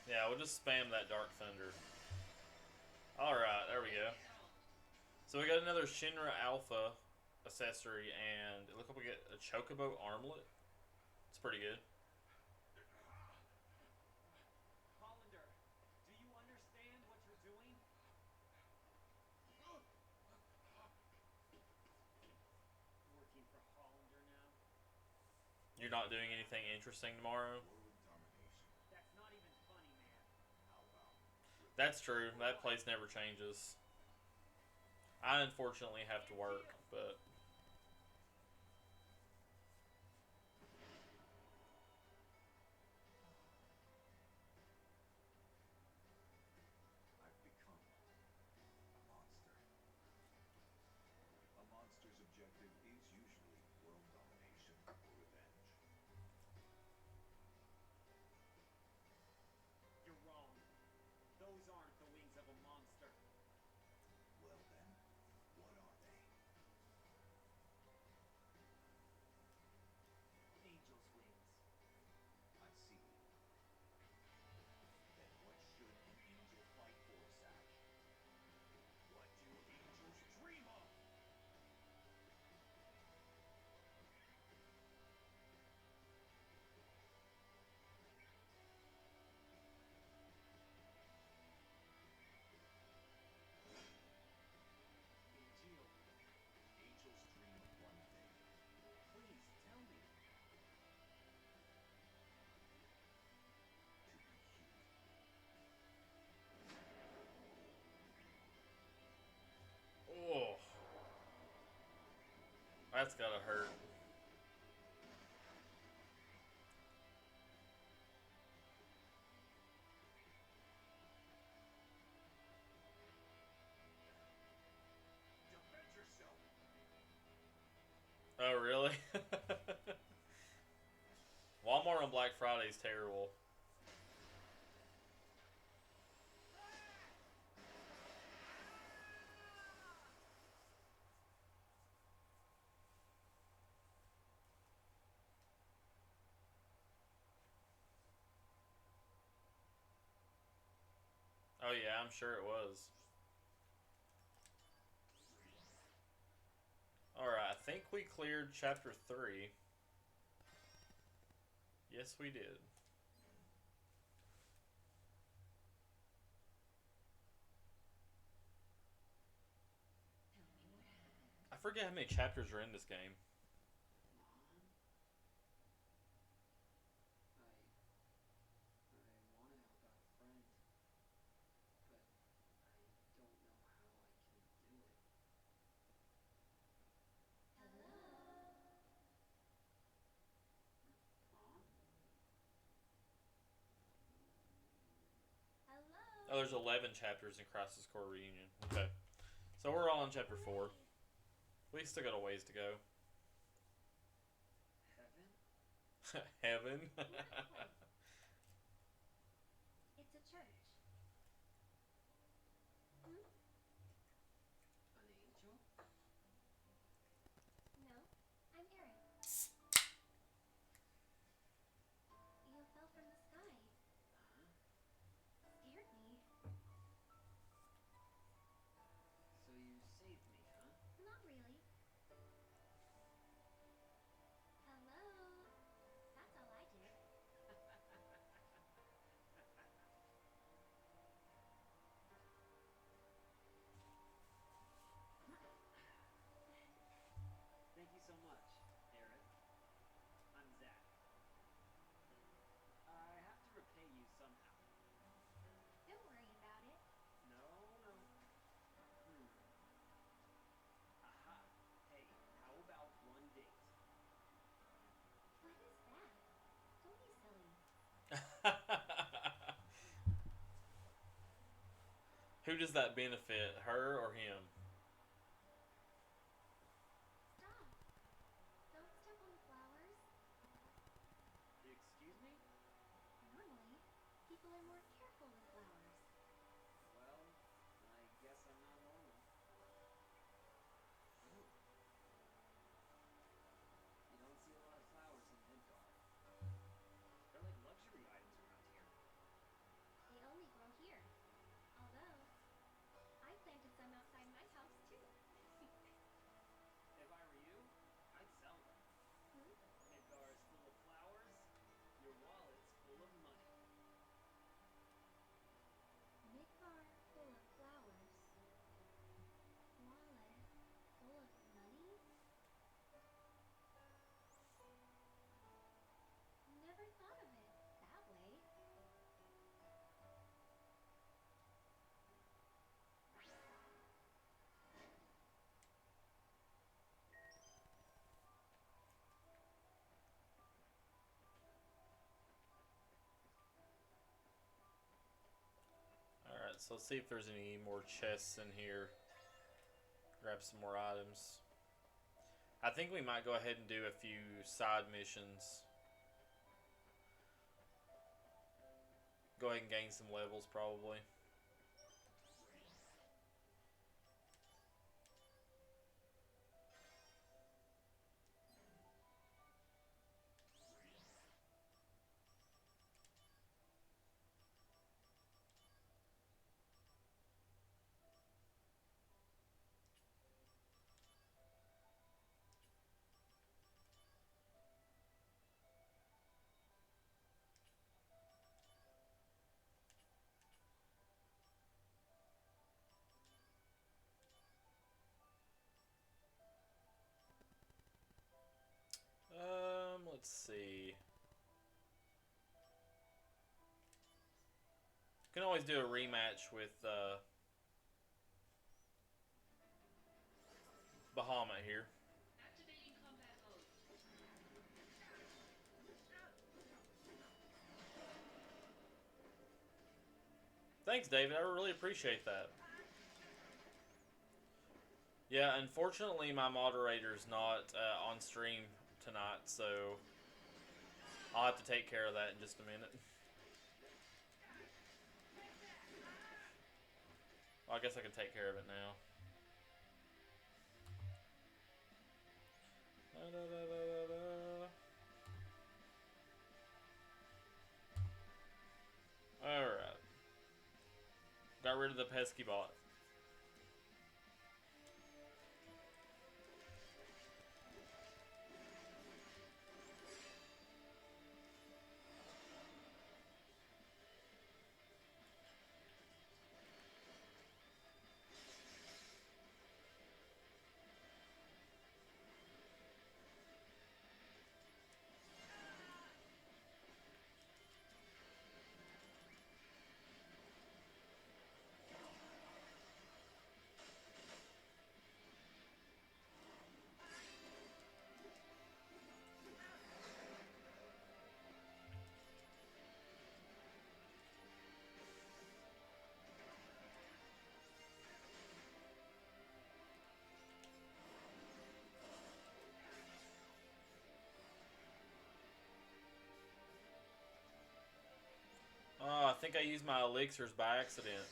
Yeah, we'll just spam that Dark Thunder. Alright, there we go. So we got another Shinra Alpha accessory, and it looks like we get a Chocobo armlet. It's pretty good. Hollander, do you understand what you're doing? Working for Hollander now? You're not doing anything interesting tomorrow? World domination. That's not even funny, man. How about revenge? That's true. That place never changes. I unfortunately have to work, but I've become a monster. A monster's objective is usually world domination or revenge. You're wrong. Those aren't the wings of a monster. Well then, what are they? Angel's wings. I see. Then what should an angel fight for, Zack? What do angels dream of? Angel, Angels dream of one thing. please tell me. To be human. oh, that's gotta hurt. Defend yourself! Oh, really? Walmart on Black Friday is terrible. Oh yeah, I'm sure it was. Alright, I think we cleared chapter 3. Yes, we did. I forget how many chapters are in this game. Mom? I want to help out a friend, but I don't know how I can do it. Mom? Oh, there's 11 chapters in Crisis Core Reunion. Okay. So we're all on chapter 4. We still got a ways to go. Heaven? Heaven? It's a church. Who does that benefit, her or him? Stop. Don't step on the flowers. Excuse me? Normally, people are more careful with flowers. Well, I guess I'm not normal. Oh, You don't see a lot of flowers in Midgar. They're like luxury items around here. They only grow here. Although, I planted some outside my house too. If I were you, I'd sell them. Hmm? Midgar is full of flowers. Your wallet's full of money. Midgar full of flowers. Wallet full of money? Never thought of it that way. Alright, so let's see if there's any more chests in here. Grab some more items. I think we might go ahead and do a few side missions. Go ahead and gain some levels, probably. Let's see. Can always do a rematch with Bahamut here. Activating combat mode. Thanks, David. I really appreciate that. Yeah, unfortunately, my moderator's not on stream tonight, so I'll have to take care of that in just a minute. Well, I guess I can take care of it now. Alright. Got rid of the pesky bot. Oh, I think I used my elixirs by accident.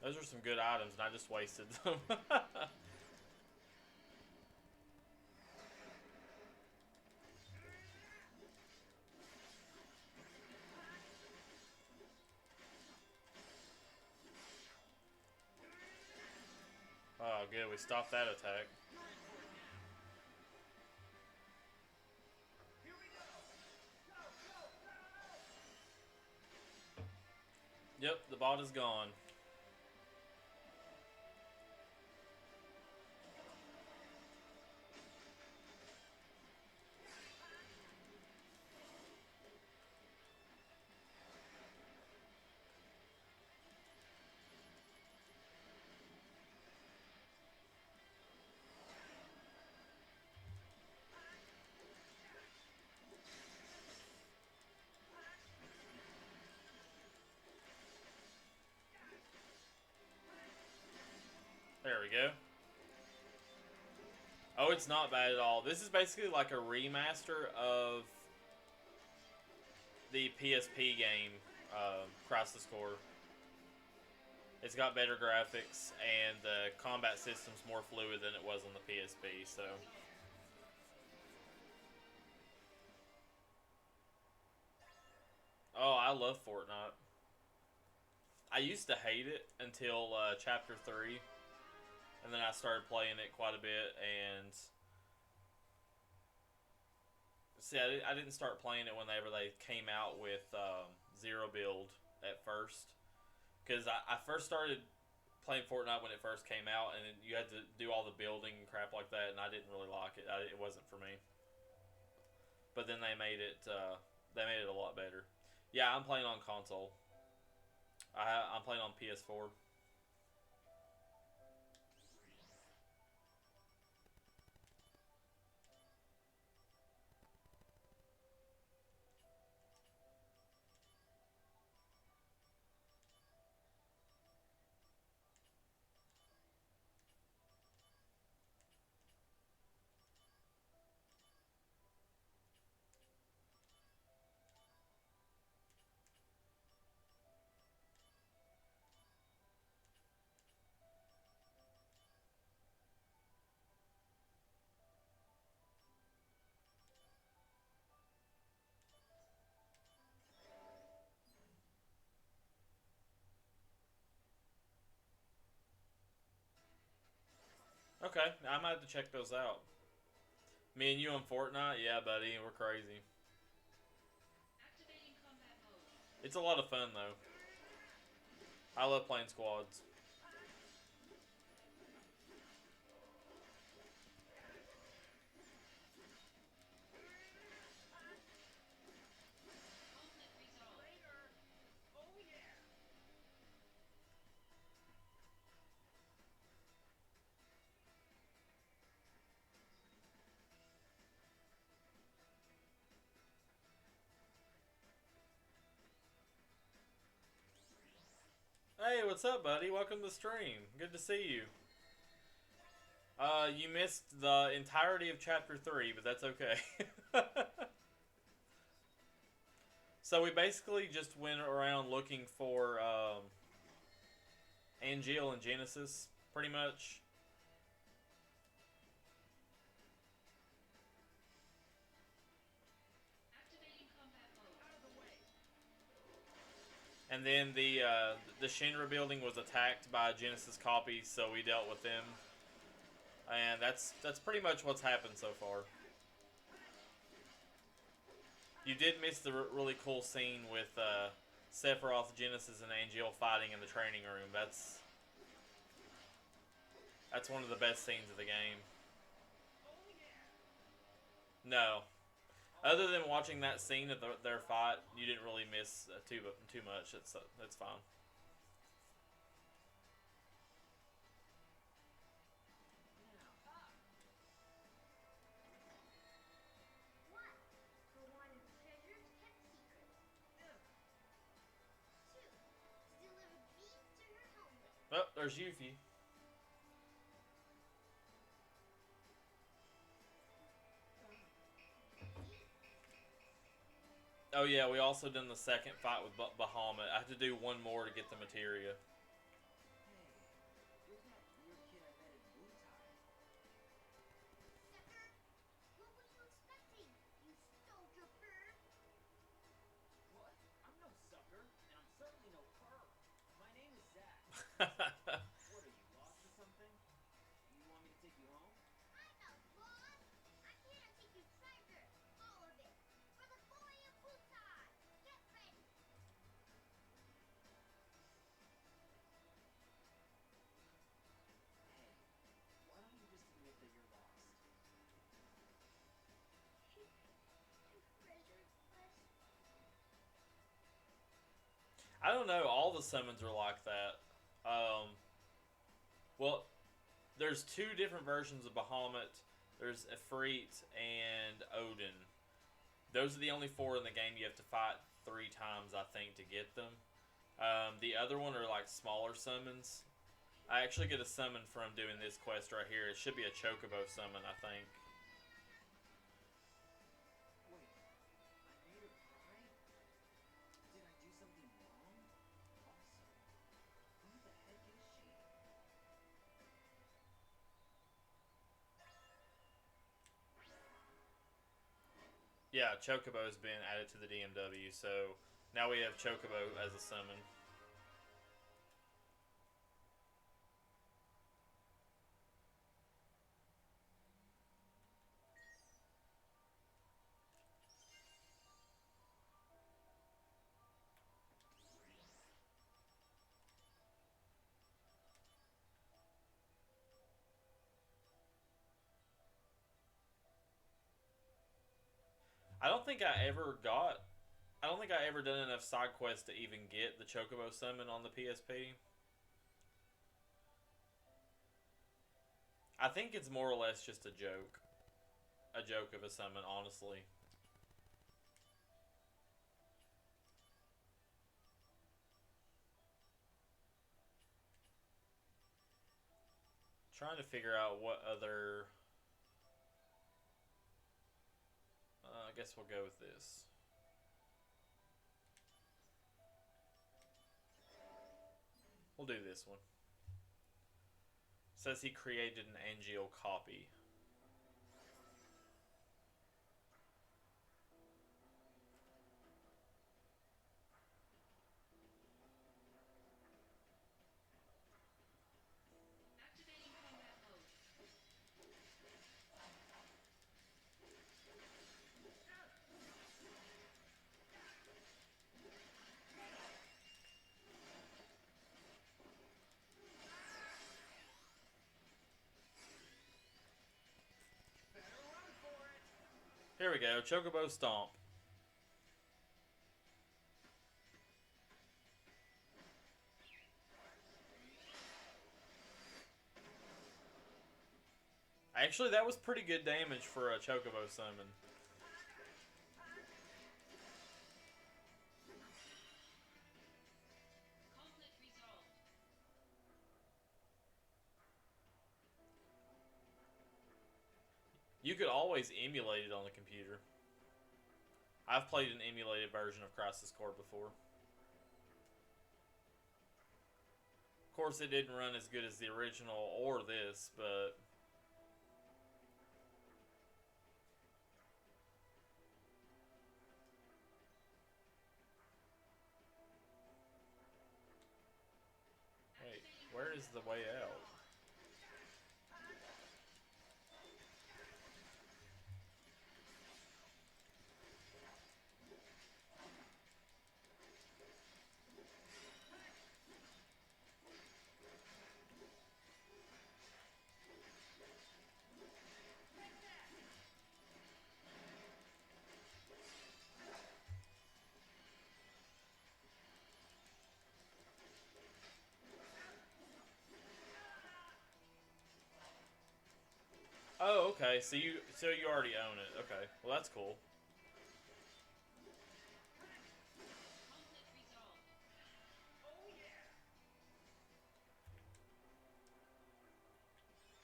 Those are some good items, and I just wasted them. Oh, good. We stopped that attack. Yep, the bot is gone. we go. Oh, it's not bad at all. This is basically like a remaster of the PSP game, Crisis Core. It's got better graphics, and the combat system's more fluid than it was on the PSP, so... Oh, I love Fortnite. I used to hate it until Chapter 3, and then I started playing it quite a bit, and... See, I didn't start playing it whenever they came out with Zero Build at first. Because I first started playing Fortnite when it first came out, and you had to do all the building and crap like that, and I didn't really like it. It wasn't for me. But then they made it a lot better. Yeah, I'm playing on console. I'm playing on PS4. Okay, I might have to check those out. Me and you on Fortnite? Yeah, buddy, we're crazy. Activating combat mode. It's a lot of fun, though. I love playing squads. Conflict resolved. Oh yeah! Hey, what's up, buddy? Welcome to the stream. Good to see you. You missed the entirety of Chapter 3, but that's okay. So we basically just went around looking for Angeal and Genesis, pretty much. Activating combat mode. Out of the way! And then the Shinra building was attacked by Genesis copies, so we dealt with them. And that's pretty much what's happened so far. You did miss the really cool scene with Sephiroth, Genesis, and Angeal fighting in the training room. That's one of the best scenes of the game. Oh yeah! No. Other than watching that scene of their fight, you didn't really miss too much. It's fine. One, for wanting treasures kept secret. Two, to deliver beasts to her homeland. Oh, there's Yuffie. Oh yeah, we also done the second fight with Bahamut. I have to do one more to get the materia. Hey, you're that weird kid I met in Wutai. Sucker! What were you expecting, you stalker perv? What? I'm no sucker, and I'm certainly no perv. My name is Zack. What, are you lost or something? You want me to take you home? I'm not lost! I'm here to take you treasure! All of it! For the boy of Butai! Get ready! Hey, why don't you just admit that you're lost? Treasure quest. I don't know. All the summons are like that. Well, there's two different versions of Bahamut. There's Ifrit and Odin. Those are the only four in the game. You have to fight 3 times, I think, to get them. The other one are like smaller summons. I actually get a summon from doing this quest right here. It should be a Chocobo summon, I think. Wait, I made her cry? Did I do something wrong? Also, who the heck is she? Yeah, Chocobo's been added to the DMW, so now we have Chocobo as a summon. I don't think I ever got. I don't think I ever done enough side quests to even get the Chocobo summon on the PSP. I think it's more or less just a joke. A joke of a summon, honestly. Trying to figure out what other. I guess we'll go with this. We'll do this one. Says he created an Angeal copy. Activating combat mode. Here we go, Chocobo Stomp. Actually, that was pretty good damage for a Chocobo summon. Conflict resolved. You could always emulate it on the computer. I've played an emulated version of Crisis Core before. Of course, it didn't run as good as the original or this, but... Wait, where is the way out? Oh, okay. So you already own it. Okay. Well, that's cool. Conflict resolved.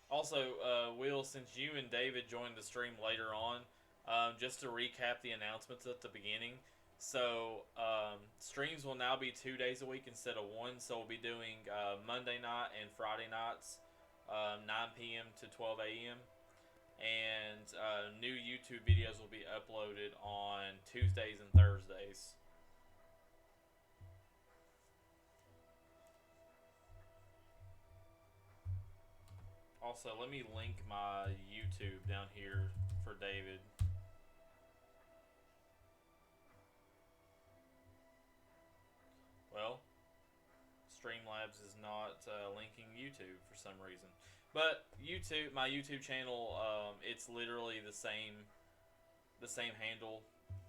Also, Will, since you and David joined the stream later on, just to recap the announcements at the beginning. So, streams will now be 2 days a week instead of one. So, we'll be doing Monday night and Friday nights, 9 p.m. to 12 a.m. And new YouTube videos will be uploaded on Tuesdays and Thursdays. Also, let me link my YouTube down here for David. Well, Streamlabs is not linking YouTube for some reason. But YouTube, my YouTube channel, it's literally the same handle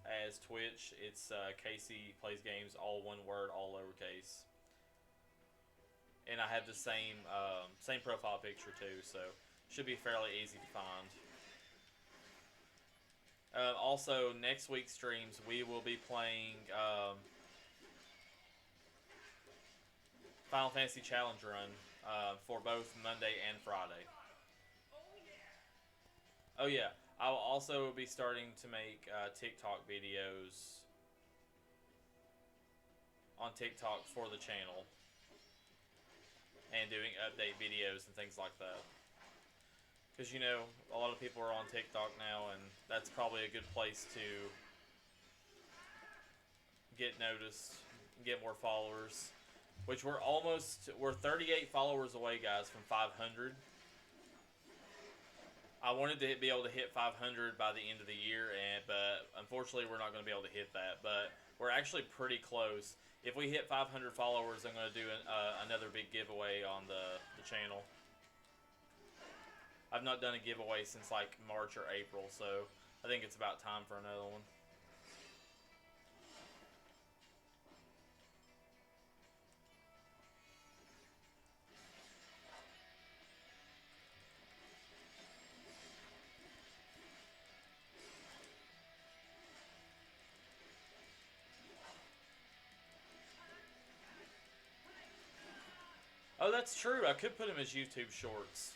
as Twitch. It's Casey Plays Games, all one word, all lowercase. And I have the same profile picture too, so should be fairly easy to find. Also, next week's streams we will be playing Final Fantasy Challenge Run. for both Monday and Friday. Oh yeah, I will also be starting to make TikTok videos on TikTok for the channel and doing update videos and things like that. Because you know, a lot of people are on TikTok now, and that's probably a good place to get noticed, get more followers. Which we're 38 followers away, guys, from 500. I wanted to be able to hit 500 by the end of the year, but unfortunately we're not going to be able to hit that. But we're actually pretty close. If we hit 500 followers, I'm going to do another big giveaway on the channel. I've not done a giveaway since like March or April, so I think it's about time for another one. Oh, that's true. I could put him as YouTube Shorts.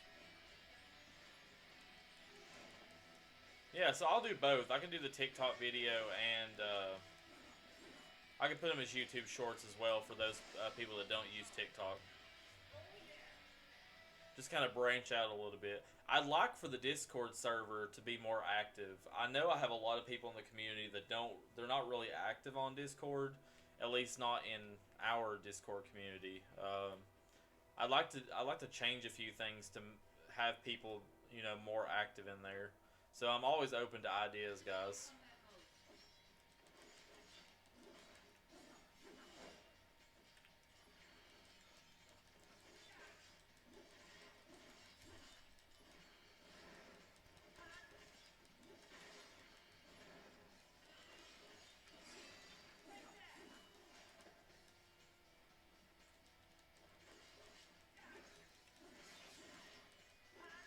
Yeah, so I'll do both. I can do the TikTok video and I can put them as YouTube Shorts as well for those people that don't use TikTok. Just kind of branch out a little bit. I'd like for the Discord server to be more active. I know I have a lot of people in the community that they're not really active on Discord, at least not in our Discord community. I'd like to change a few things to have people, you know, more active in there. So I'm always open to ideas, guys.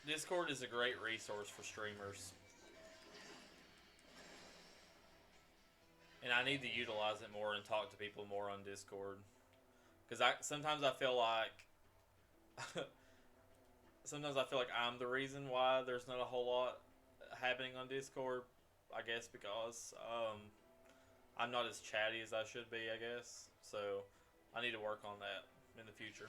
Discord is a great resource for streamers. And I need to utilize it more and talk to people more on Discord. Because sometimes I feel like I'm the reason why there's not a whole lot happening on Discord. I guess because I'm not as chatty as I should be, I guess. So I need to work on that in the future.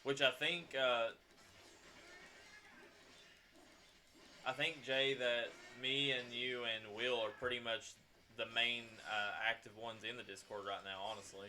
Which I think Jay, that me and you and Will are pretty much the main active ones in the Discord right now, honestly.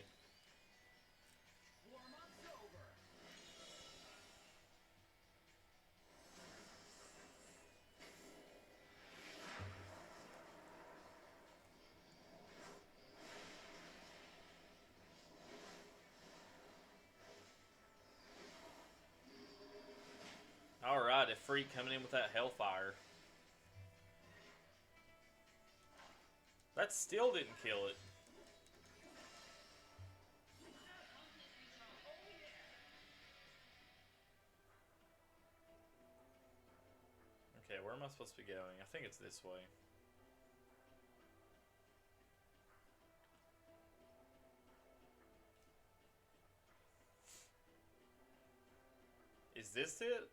Alright, a freak coming in with that Hellfire. That still didn't kill it. Okay, where am I supposed to be going? I think it's this way. Is this it?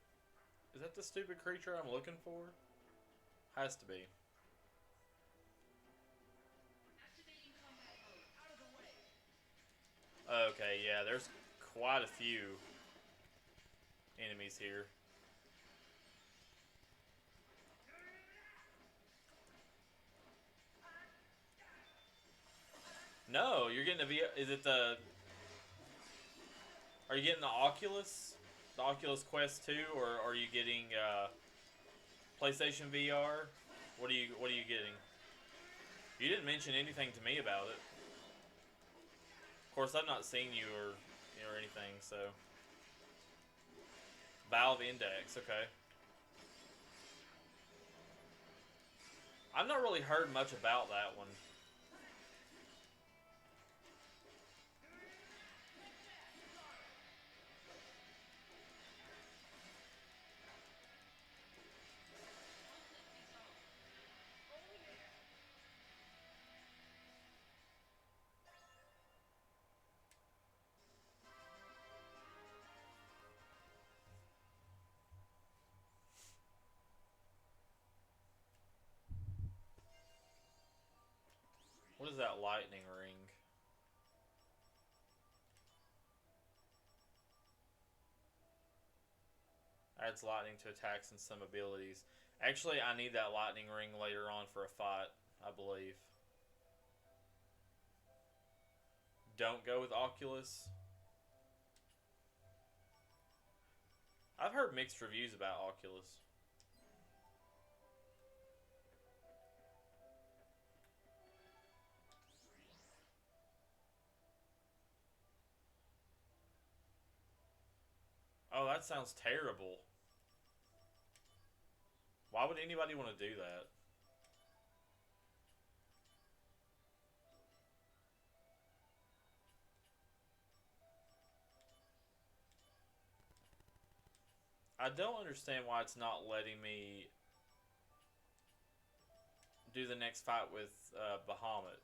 Is that the stupid creature I'm looking for? Has to be. Okay, yeah, there's quite a few enemies here. No, you're getting a is it the... Are you getting the Oculus? The Oculus Quest 2, or are you getting PlayStation VR? What are you getting? You didn't mention anything to me about it. Of course, I've not seen you or anything, so. Valve Index, okay. I've not really heard much about that one. is that lightning ring? Adds lightning to attacks and some abilities. Actually, I need that lightning ring later on for a fight, I believe. Don't go with Oculus. I've heard mixed reviews about Oculus. Oh, that sounds terrible. Why would anybody want to do that? I don't understand why it's not letting me do the next fight with Bahamut.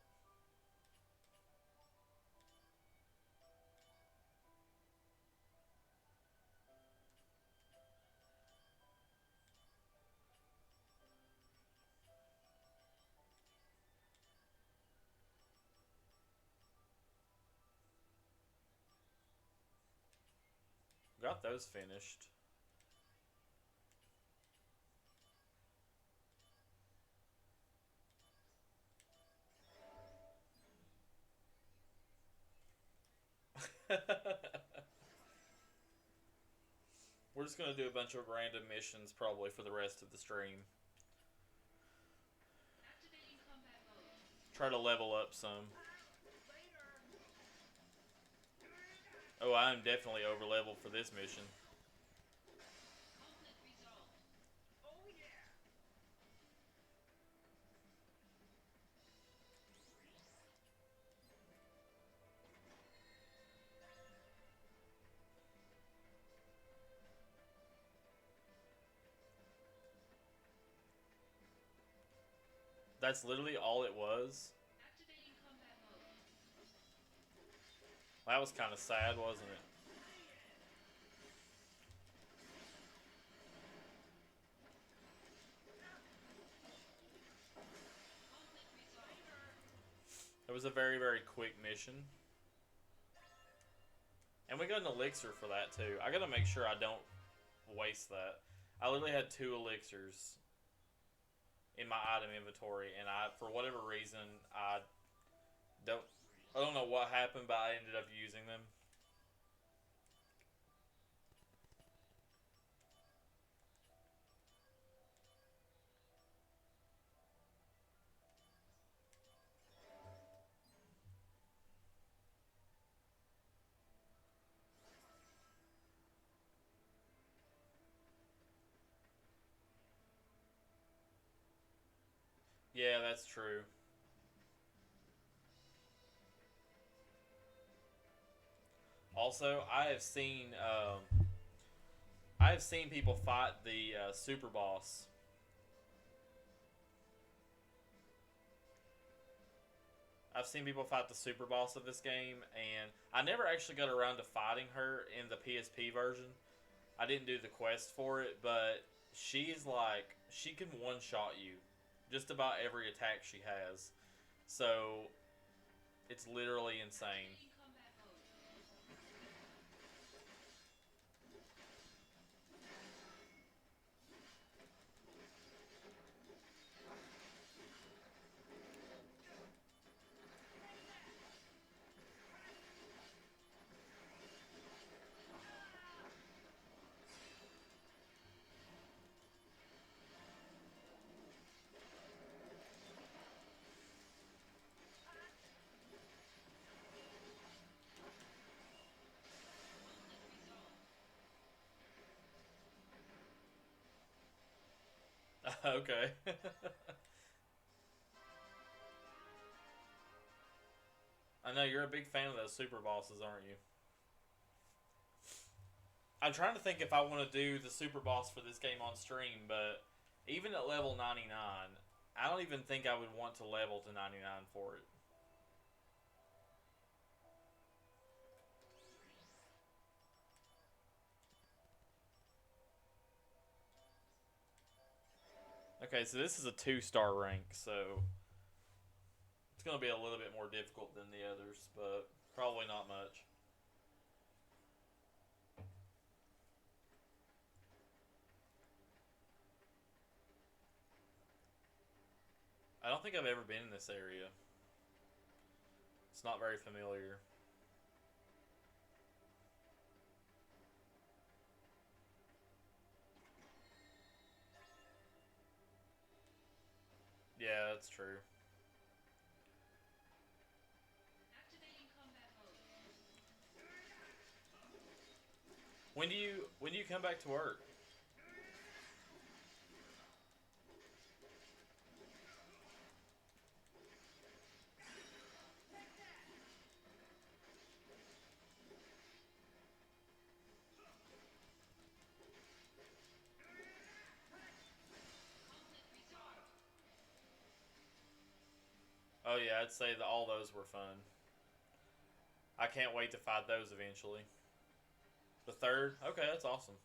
Got those finished. We're just gonna do a bunch of random missions probably for the rest of the stream. Activating combat mode. Try to level up some. Oh, I am definitely over leveled for this mission. Conflict resolved. Oh yeah! That's literally all it was. Activating combat mode. That was kind of sad, wasn't it? Conflict resolved. It was a very, very quick mission. And we got an elixir for that too. I gotta make sure I don't waste that. I literally had 2 elixirs in my item inventory, and for whatever reason, I don't know what happened, but I ended up using them. Yeah, that's true. Also, I have seen people fight the super boss. I've seen people fight the super boss of this game, and I never actually got around to fighting her in the PSP version. I didn't do the quest for it, but she's like, she can one-shot you just about every attack she has. So, it's literally insane. Activating combat mode. Okay. I know you're a big fan of those super bosses, aren't you? I'm trying to think if I want to do the super boss for this game on stream, but even at level 99, I don't even think I would want to level to 99 for it. Okay, so this is a 2-star rank, so gonna be a little bit more difficult than the others, but probably not much. I don't think I've ever been in this area. It's not very familiar. Yeah, that's true. Activating combat mode. When do you come back to work? Conflict resolved. Oh yeah, I'd say that all those were fun. I can't wait to fight those eventually. The third? Okay, that's awesome.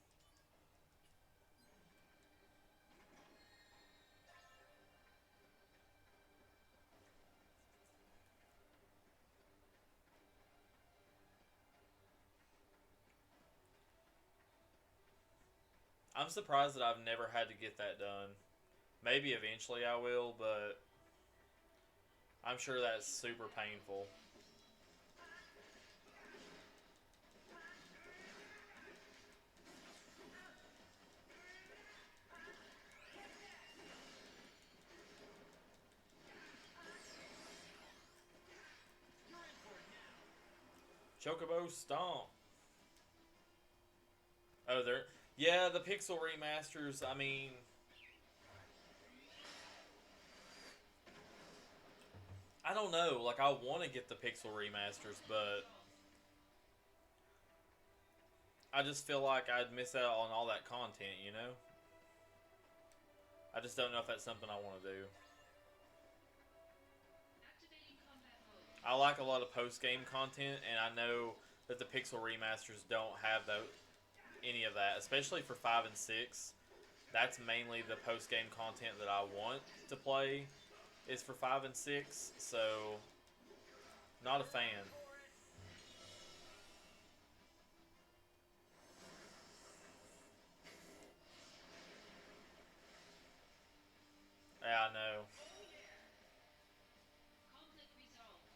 I'm surprised that I've never had to get that done. Maybe eventually I will, but I'm sure that's super painful. Chocobo Stomp. Oh, they're... Yeah, the Pixel remasters, I mean... I don't know, like, I want to get the Pixel remasters, but... I just feel like I'd miss out on all that content, you know? I just don't know if that's something I want to do. Activating combat mode. I like a lot of post-game content, and I know that the Pixel remasters don't have any of that, especially for 5 and 6. That's mainly the post-game content that I want to play is for 5 and 6, so not a fan. Yeah, I know. Conflict resolved.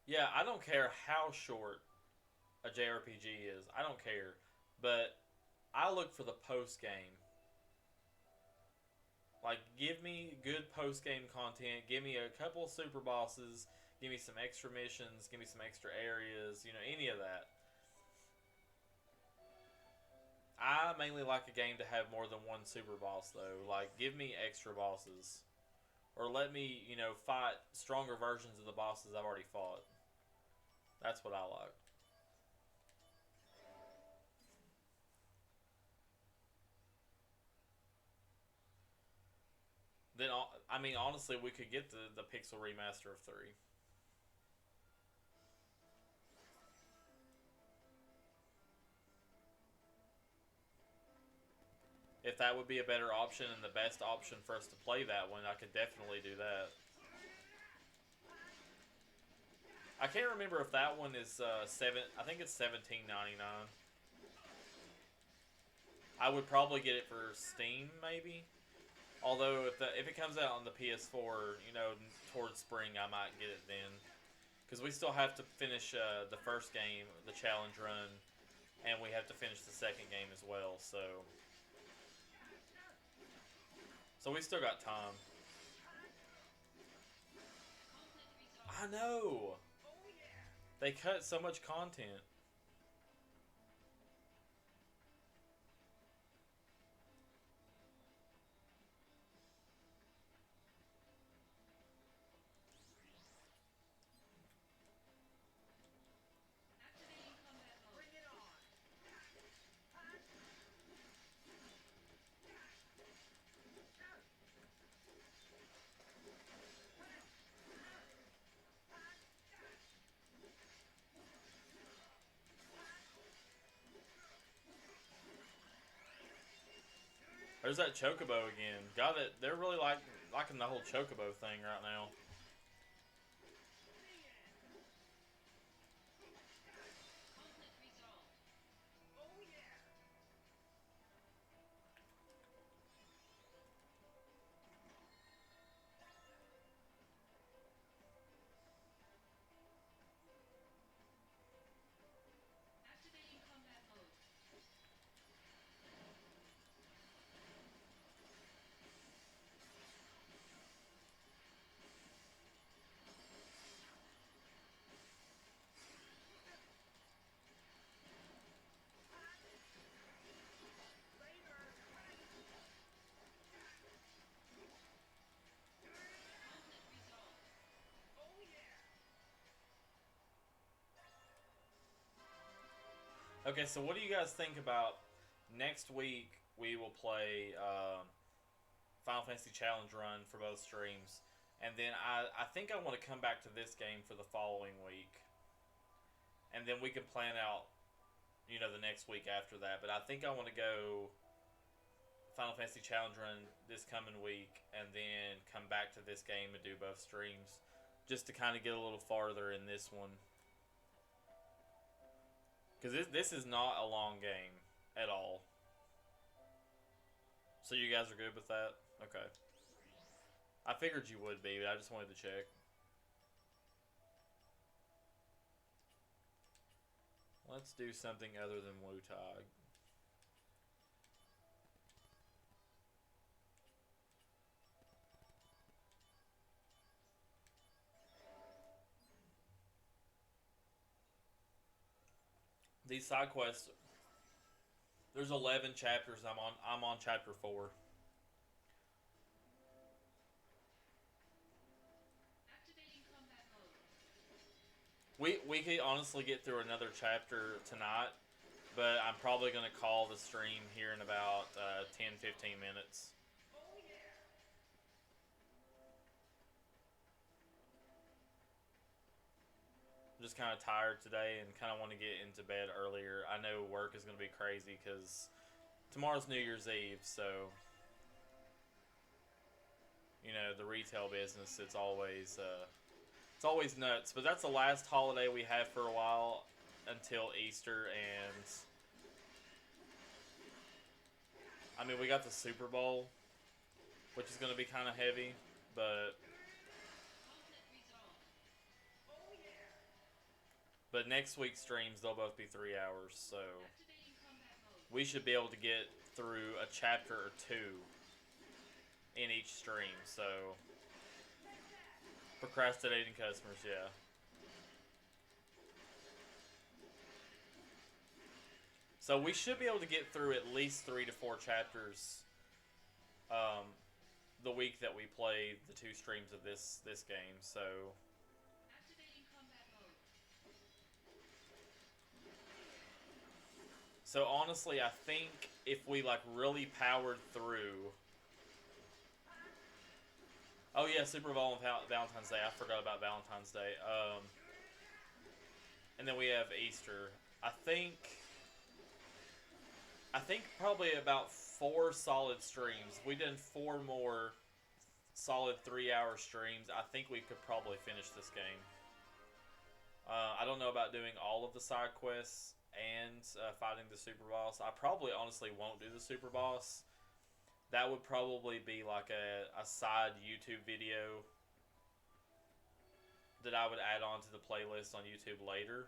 Yeah, I don't care how short a JRPG is. I don't care. But I look for the post game. Like, give me good post game content. Give me a couple of super bosses. Give me some extra missions. Give me some extra areas. You know, any of that. I mainly like a game to have more than one super boss, though. Like, give me extra bosses. Or let me, you know, fight stronger versions of the bosses I've already fought. That's what I like. Then, I mean, honestly, we could get the Pixel remaster of 3. If that would be a better option and the best option for us to play that one, I could definitely do that. I can't remember if that one is I think it's $17.99. I would probably get it for Steam, maybe. Although if it comes out on the PS4, you know, towards spring, I might get it then. Because we still have to finish the first game, the challenge run, and we have to finish the second game as well. So we still got time. I know. They cut so much content. Activating combat mode. Bring it on! There's that chocobo again. God, they're really liking the whole chocobo thing right now. Conflict resolved. Oh yeah! Activating combat mode. Conflict resolved. Oh yeah! Okay, so what do you guys think about next week? We will play Final Fantasy Challenge Run for both streams, and then I think I want to come back to this game for the following week, and then we can plan out, the next week after that. But I think I want to go Final Fantasy Challenge Run this coming week, and then come back to this game and do both streams, just to kind of get a little farther in this one. Because this is not a long game at all. So you guys are good with that? Okay. I figured you would be, but I just wanted to check. Let's do something other than Wu-Tag. These side quests, there's 11 chapters. I'm on chapter 4. Activating combat mode. We could honestly get through another chapter tonight, but I'm probably going to call the stream here in about 10-15 minutes. Oh yeah! I'm just kind of tired today and kind of want to get into bed earlier. I know work is going to be crazy because tomorrow's New Year's Eve, so the retail business, it's always nuts. But that's the last holiday we have for a while until Easter, and I mean, we got the Super Bowl, which is going to be kind of heavy, but Conflict resolved. Oh yeah! but next week's streams, they'll both be 3 hours, so Activating combat mode. we should be able to get through a chapter or two in each stream. So procrastinating customers, yeah. So we should be able to get through at least 3 to 4 chapters the week that we play the 2 streams of this game. So Activating combat mode. so honestly, I think if we really powered through. Oh yeah, Super Bowl and Valentine's Day. I forgot about Valentine's Day. And then we have Easter. I think probably about 4 solid streams. If we did 4 more solid 3-hour streams, I think we could probably finish this game. I don't know about doing all of the side quests and fighting the super boss. I probably honestly won't do the super boss. That would probably be like a side YouTube video that I would add on to the playlist on YouTube later.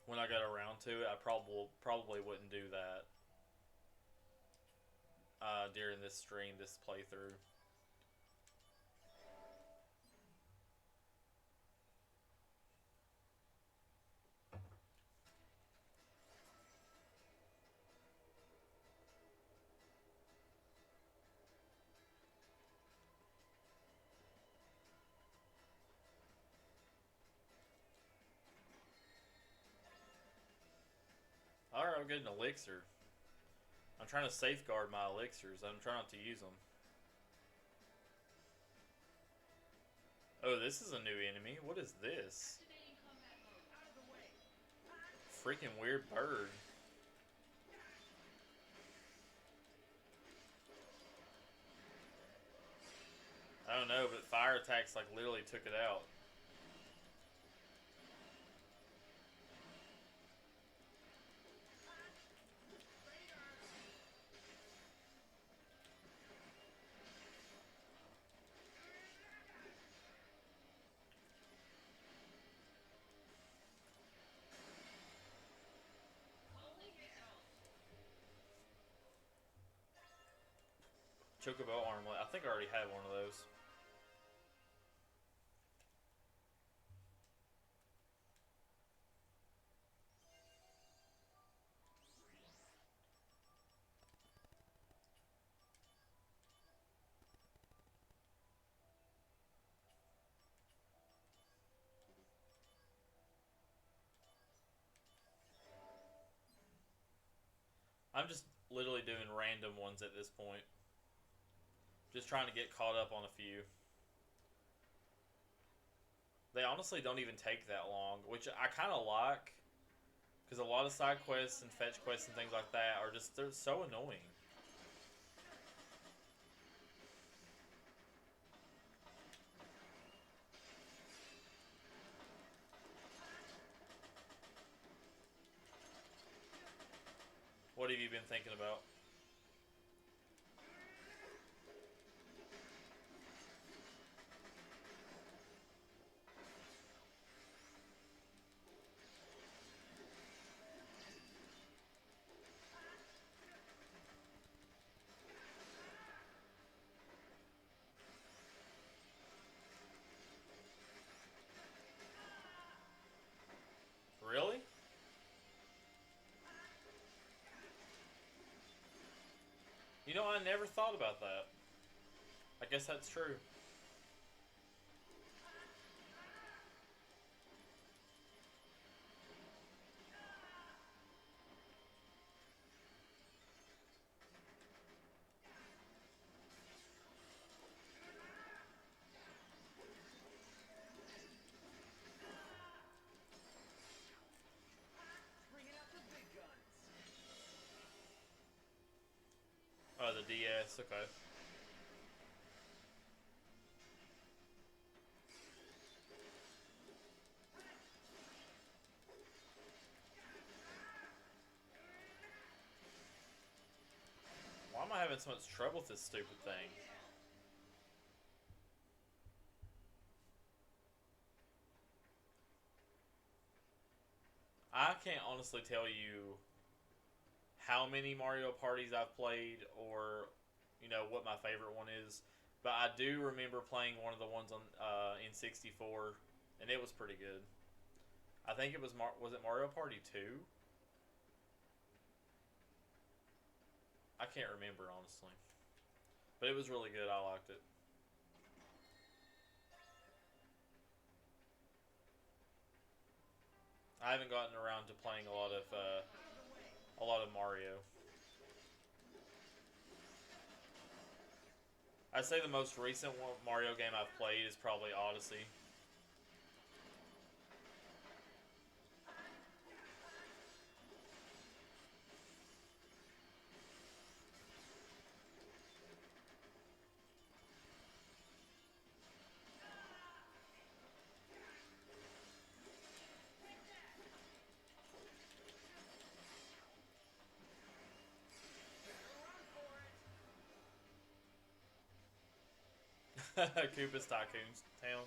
When I got around to it, I probably wouldn't do that during this stream, this playthrough. Alright, I'll get an elixir. I'm trying to safeguard my elixirs. I'm trying not to use them. Oh, this is a new enemy. What is this? Activating combat mode. Out of the way! Freaking weird bird. don't know, but fire attacks like literally took it out. Chocobo armlet. I think I already had one of those. I'm just literally doing random ones at this point. Just trying to get caught up on a few. They honestly don't even take that long, which I kind of like. Because a lot of side quests and fetch quests and things like that are just, they're so annoying. What have you been thinking about? Really? You know, I never thought about that. I guess that's true. Bringing out the big guns. Oh, the DS, okay. Why am I having so much trouble with this stupid thing? I can't honestly tell you how many Mario parties I've played or, you know, what my favorite one is. But I do remember playing one of the ones on in 64, and it was pretty good. I think it was was it Mario Party 2? I can't remember honestly, but it was really good. I liked it. I haven't gotten around to playing a lot of Mario. I'd say the most recent Mario game I've played is probably Odyssey. Koopa's Tycoon Town.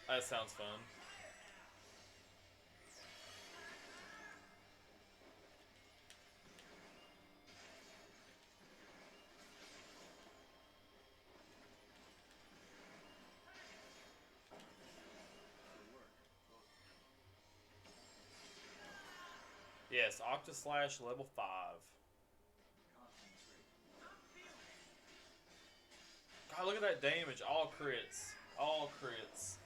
That sounds fun. Yes, Octaslash level 5. God, look at that damage. All crits. All crits.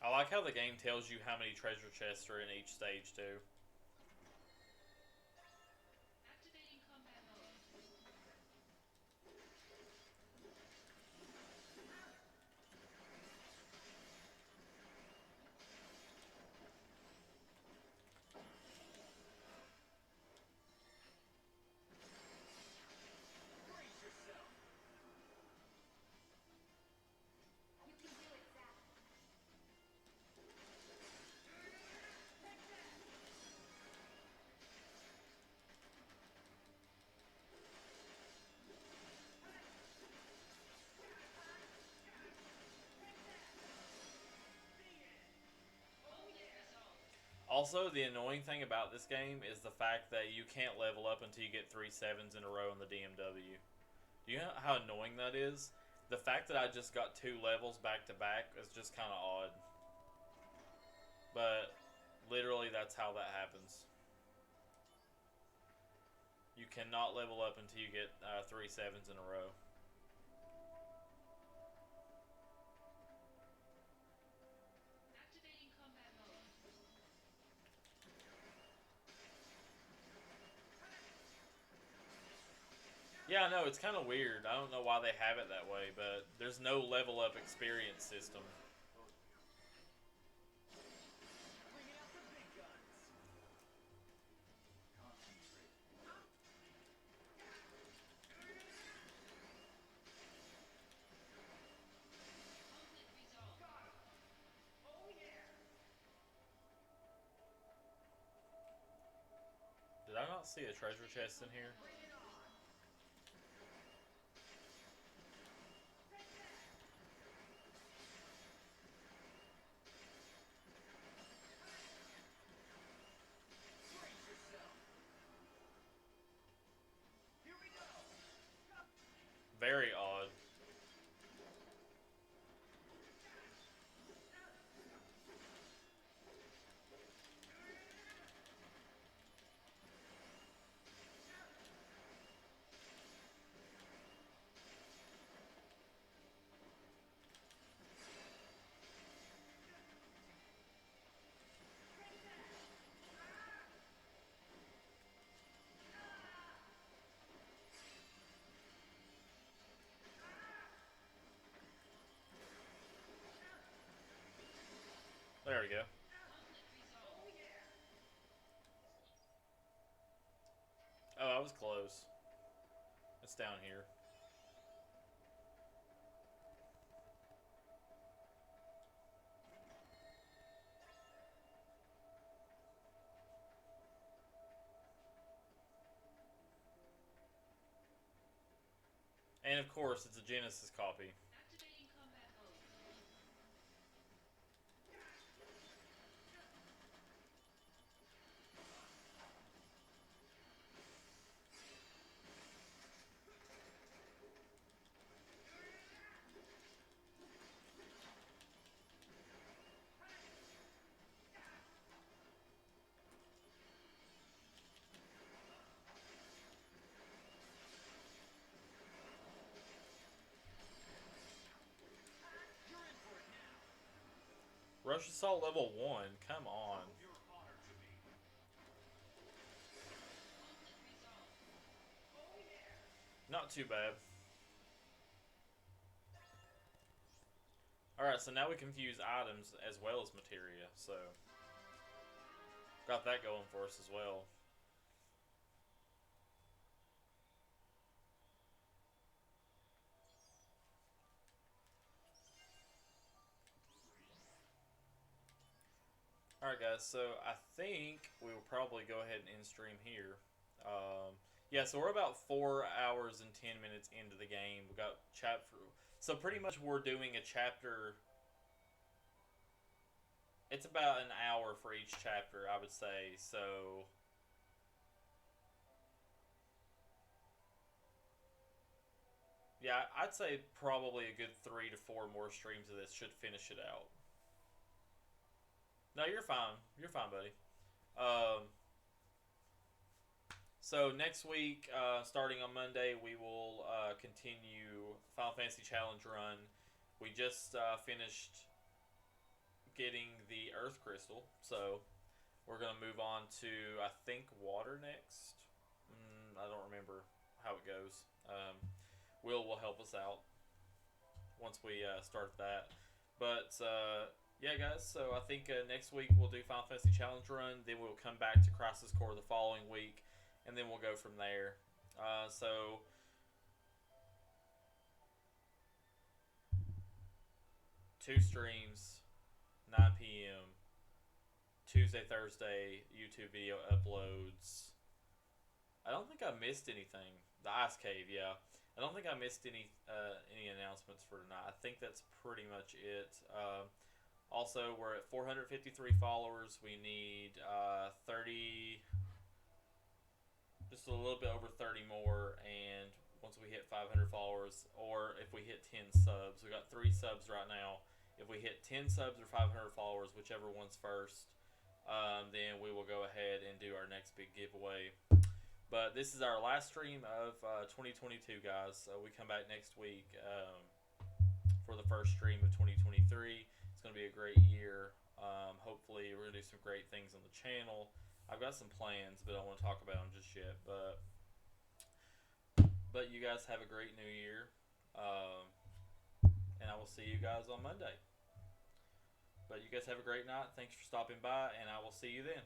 I like how the game tells you how many treasure chests are in each stage, too. Activating combat mode. Also, the annoying thing about this game is the fact that you can't level up until you get 3 7s in a row in the DMW. Do you know how annoying that is? The fact that I just got 2 levels back to back is just kind of odd. But literally, that's how that happens. You cannot level up until you get 3 7s in a row. Activating combat mode. Yeah, I know, it's kind of weird. I don't know why they have it that way, but there's no level up experience system. Bringing out the big guns. Concentrate. Conflict resolved. Got him. Oh yeah. Did I not see a treasure chest in here? Bring it on. Take that. Brace yourself. Here we go. Very odd. There we go. Conflict resolved. Oh yeah. Oh, I was close. It's down here. And of course, it's a Genesis copy. Activating combat mode. You're in for it now. Rush Assault level 1. Come on. Your honor to me. Conflict resolved. Oh yeah. Not too bad. Alright, so now we can fuse items as well as materia, so got that going for us as well. Alright guys, so I think we will probably go ahead and end stream here. Yeah, so we're about 4 hours and 10 minutes into the game. We got chapter, so pretty much we're doing a chapter. It's about an hour for each chapter, I would say. So yeah, I'd say probably a good 3 to 4 more streams of this should finish it out. No, you're fine. You're fine, buddy. So next week, starting on Monday, we will continue Final Fantasy Challenge Run. We just finished getting the Earth Crystal, so we're gonna move on to I think water next. I don't remember how it goes. Will help us out once we start that. But yeah, guys. So I think next week we'll do Final Fantasy Challenge Run. Then we'll come back to Crisis Core the following week, and then we'll go from there. So 2 streams, 9 p.m. Tuesday, Thursday, YouTube video uploads. I don't think I missed anything. The Ice Cave, yeah. I don't think I missed any announcements for tonight. I think that's pretty much it. Also, we're at 453 followers. We need 30, just a little bit over 30 more, and once we hit 500 followers, or if we hit 10 subs, we got 3 subs right now. If we hit 10 subs or 500 followers, whichever one's first, then we will go ahead and do our next big giveaway. But this is our last stream of 2022, guys. So we come back next week for the first stream of 2023. It's going to be a great year. Hopefully, we're going to do some great things on the channel. I've got some plans, but I don't want to talk about them just yet. But you guys have a great new year. And I will see you guys on Monday. But you guys have a great night. Thanks for stopping by, and I will see you then.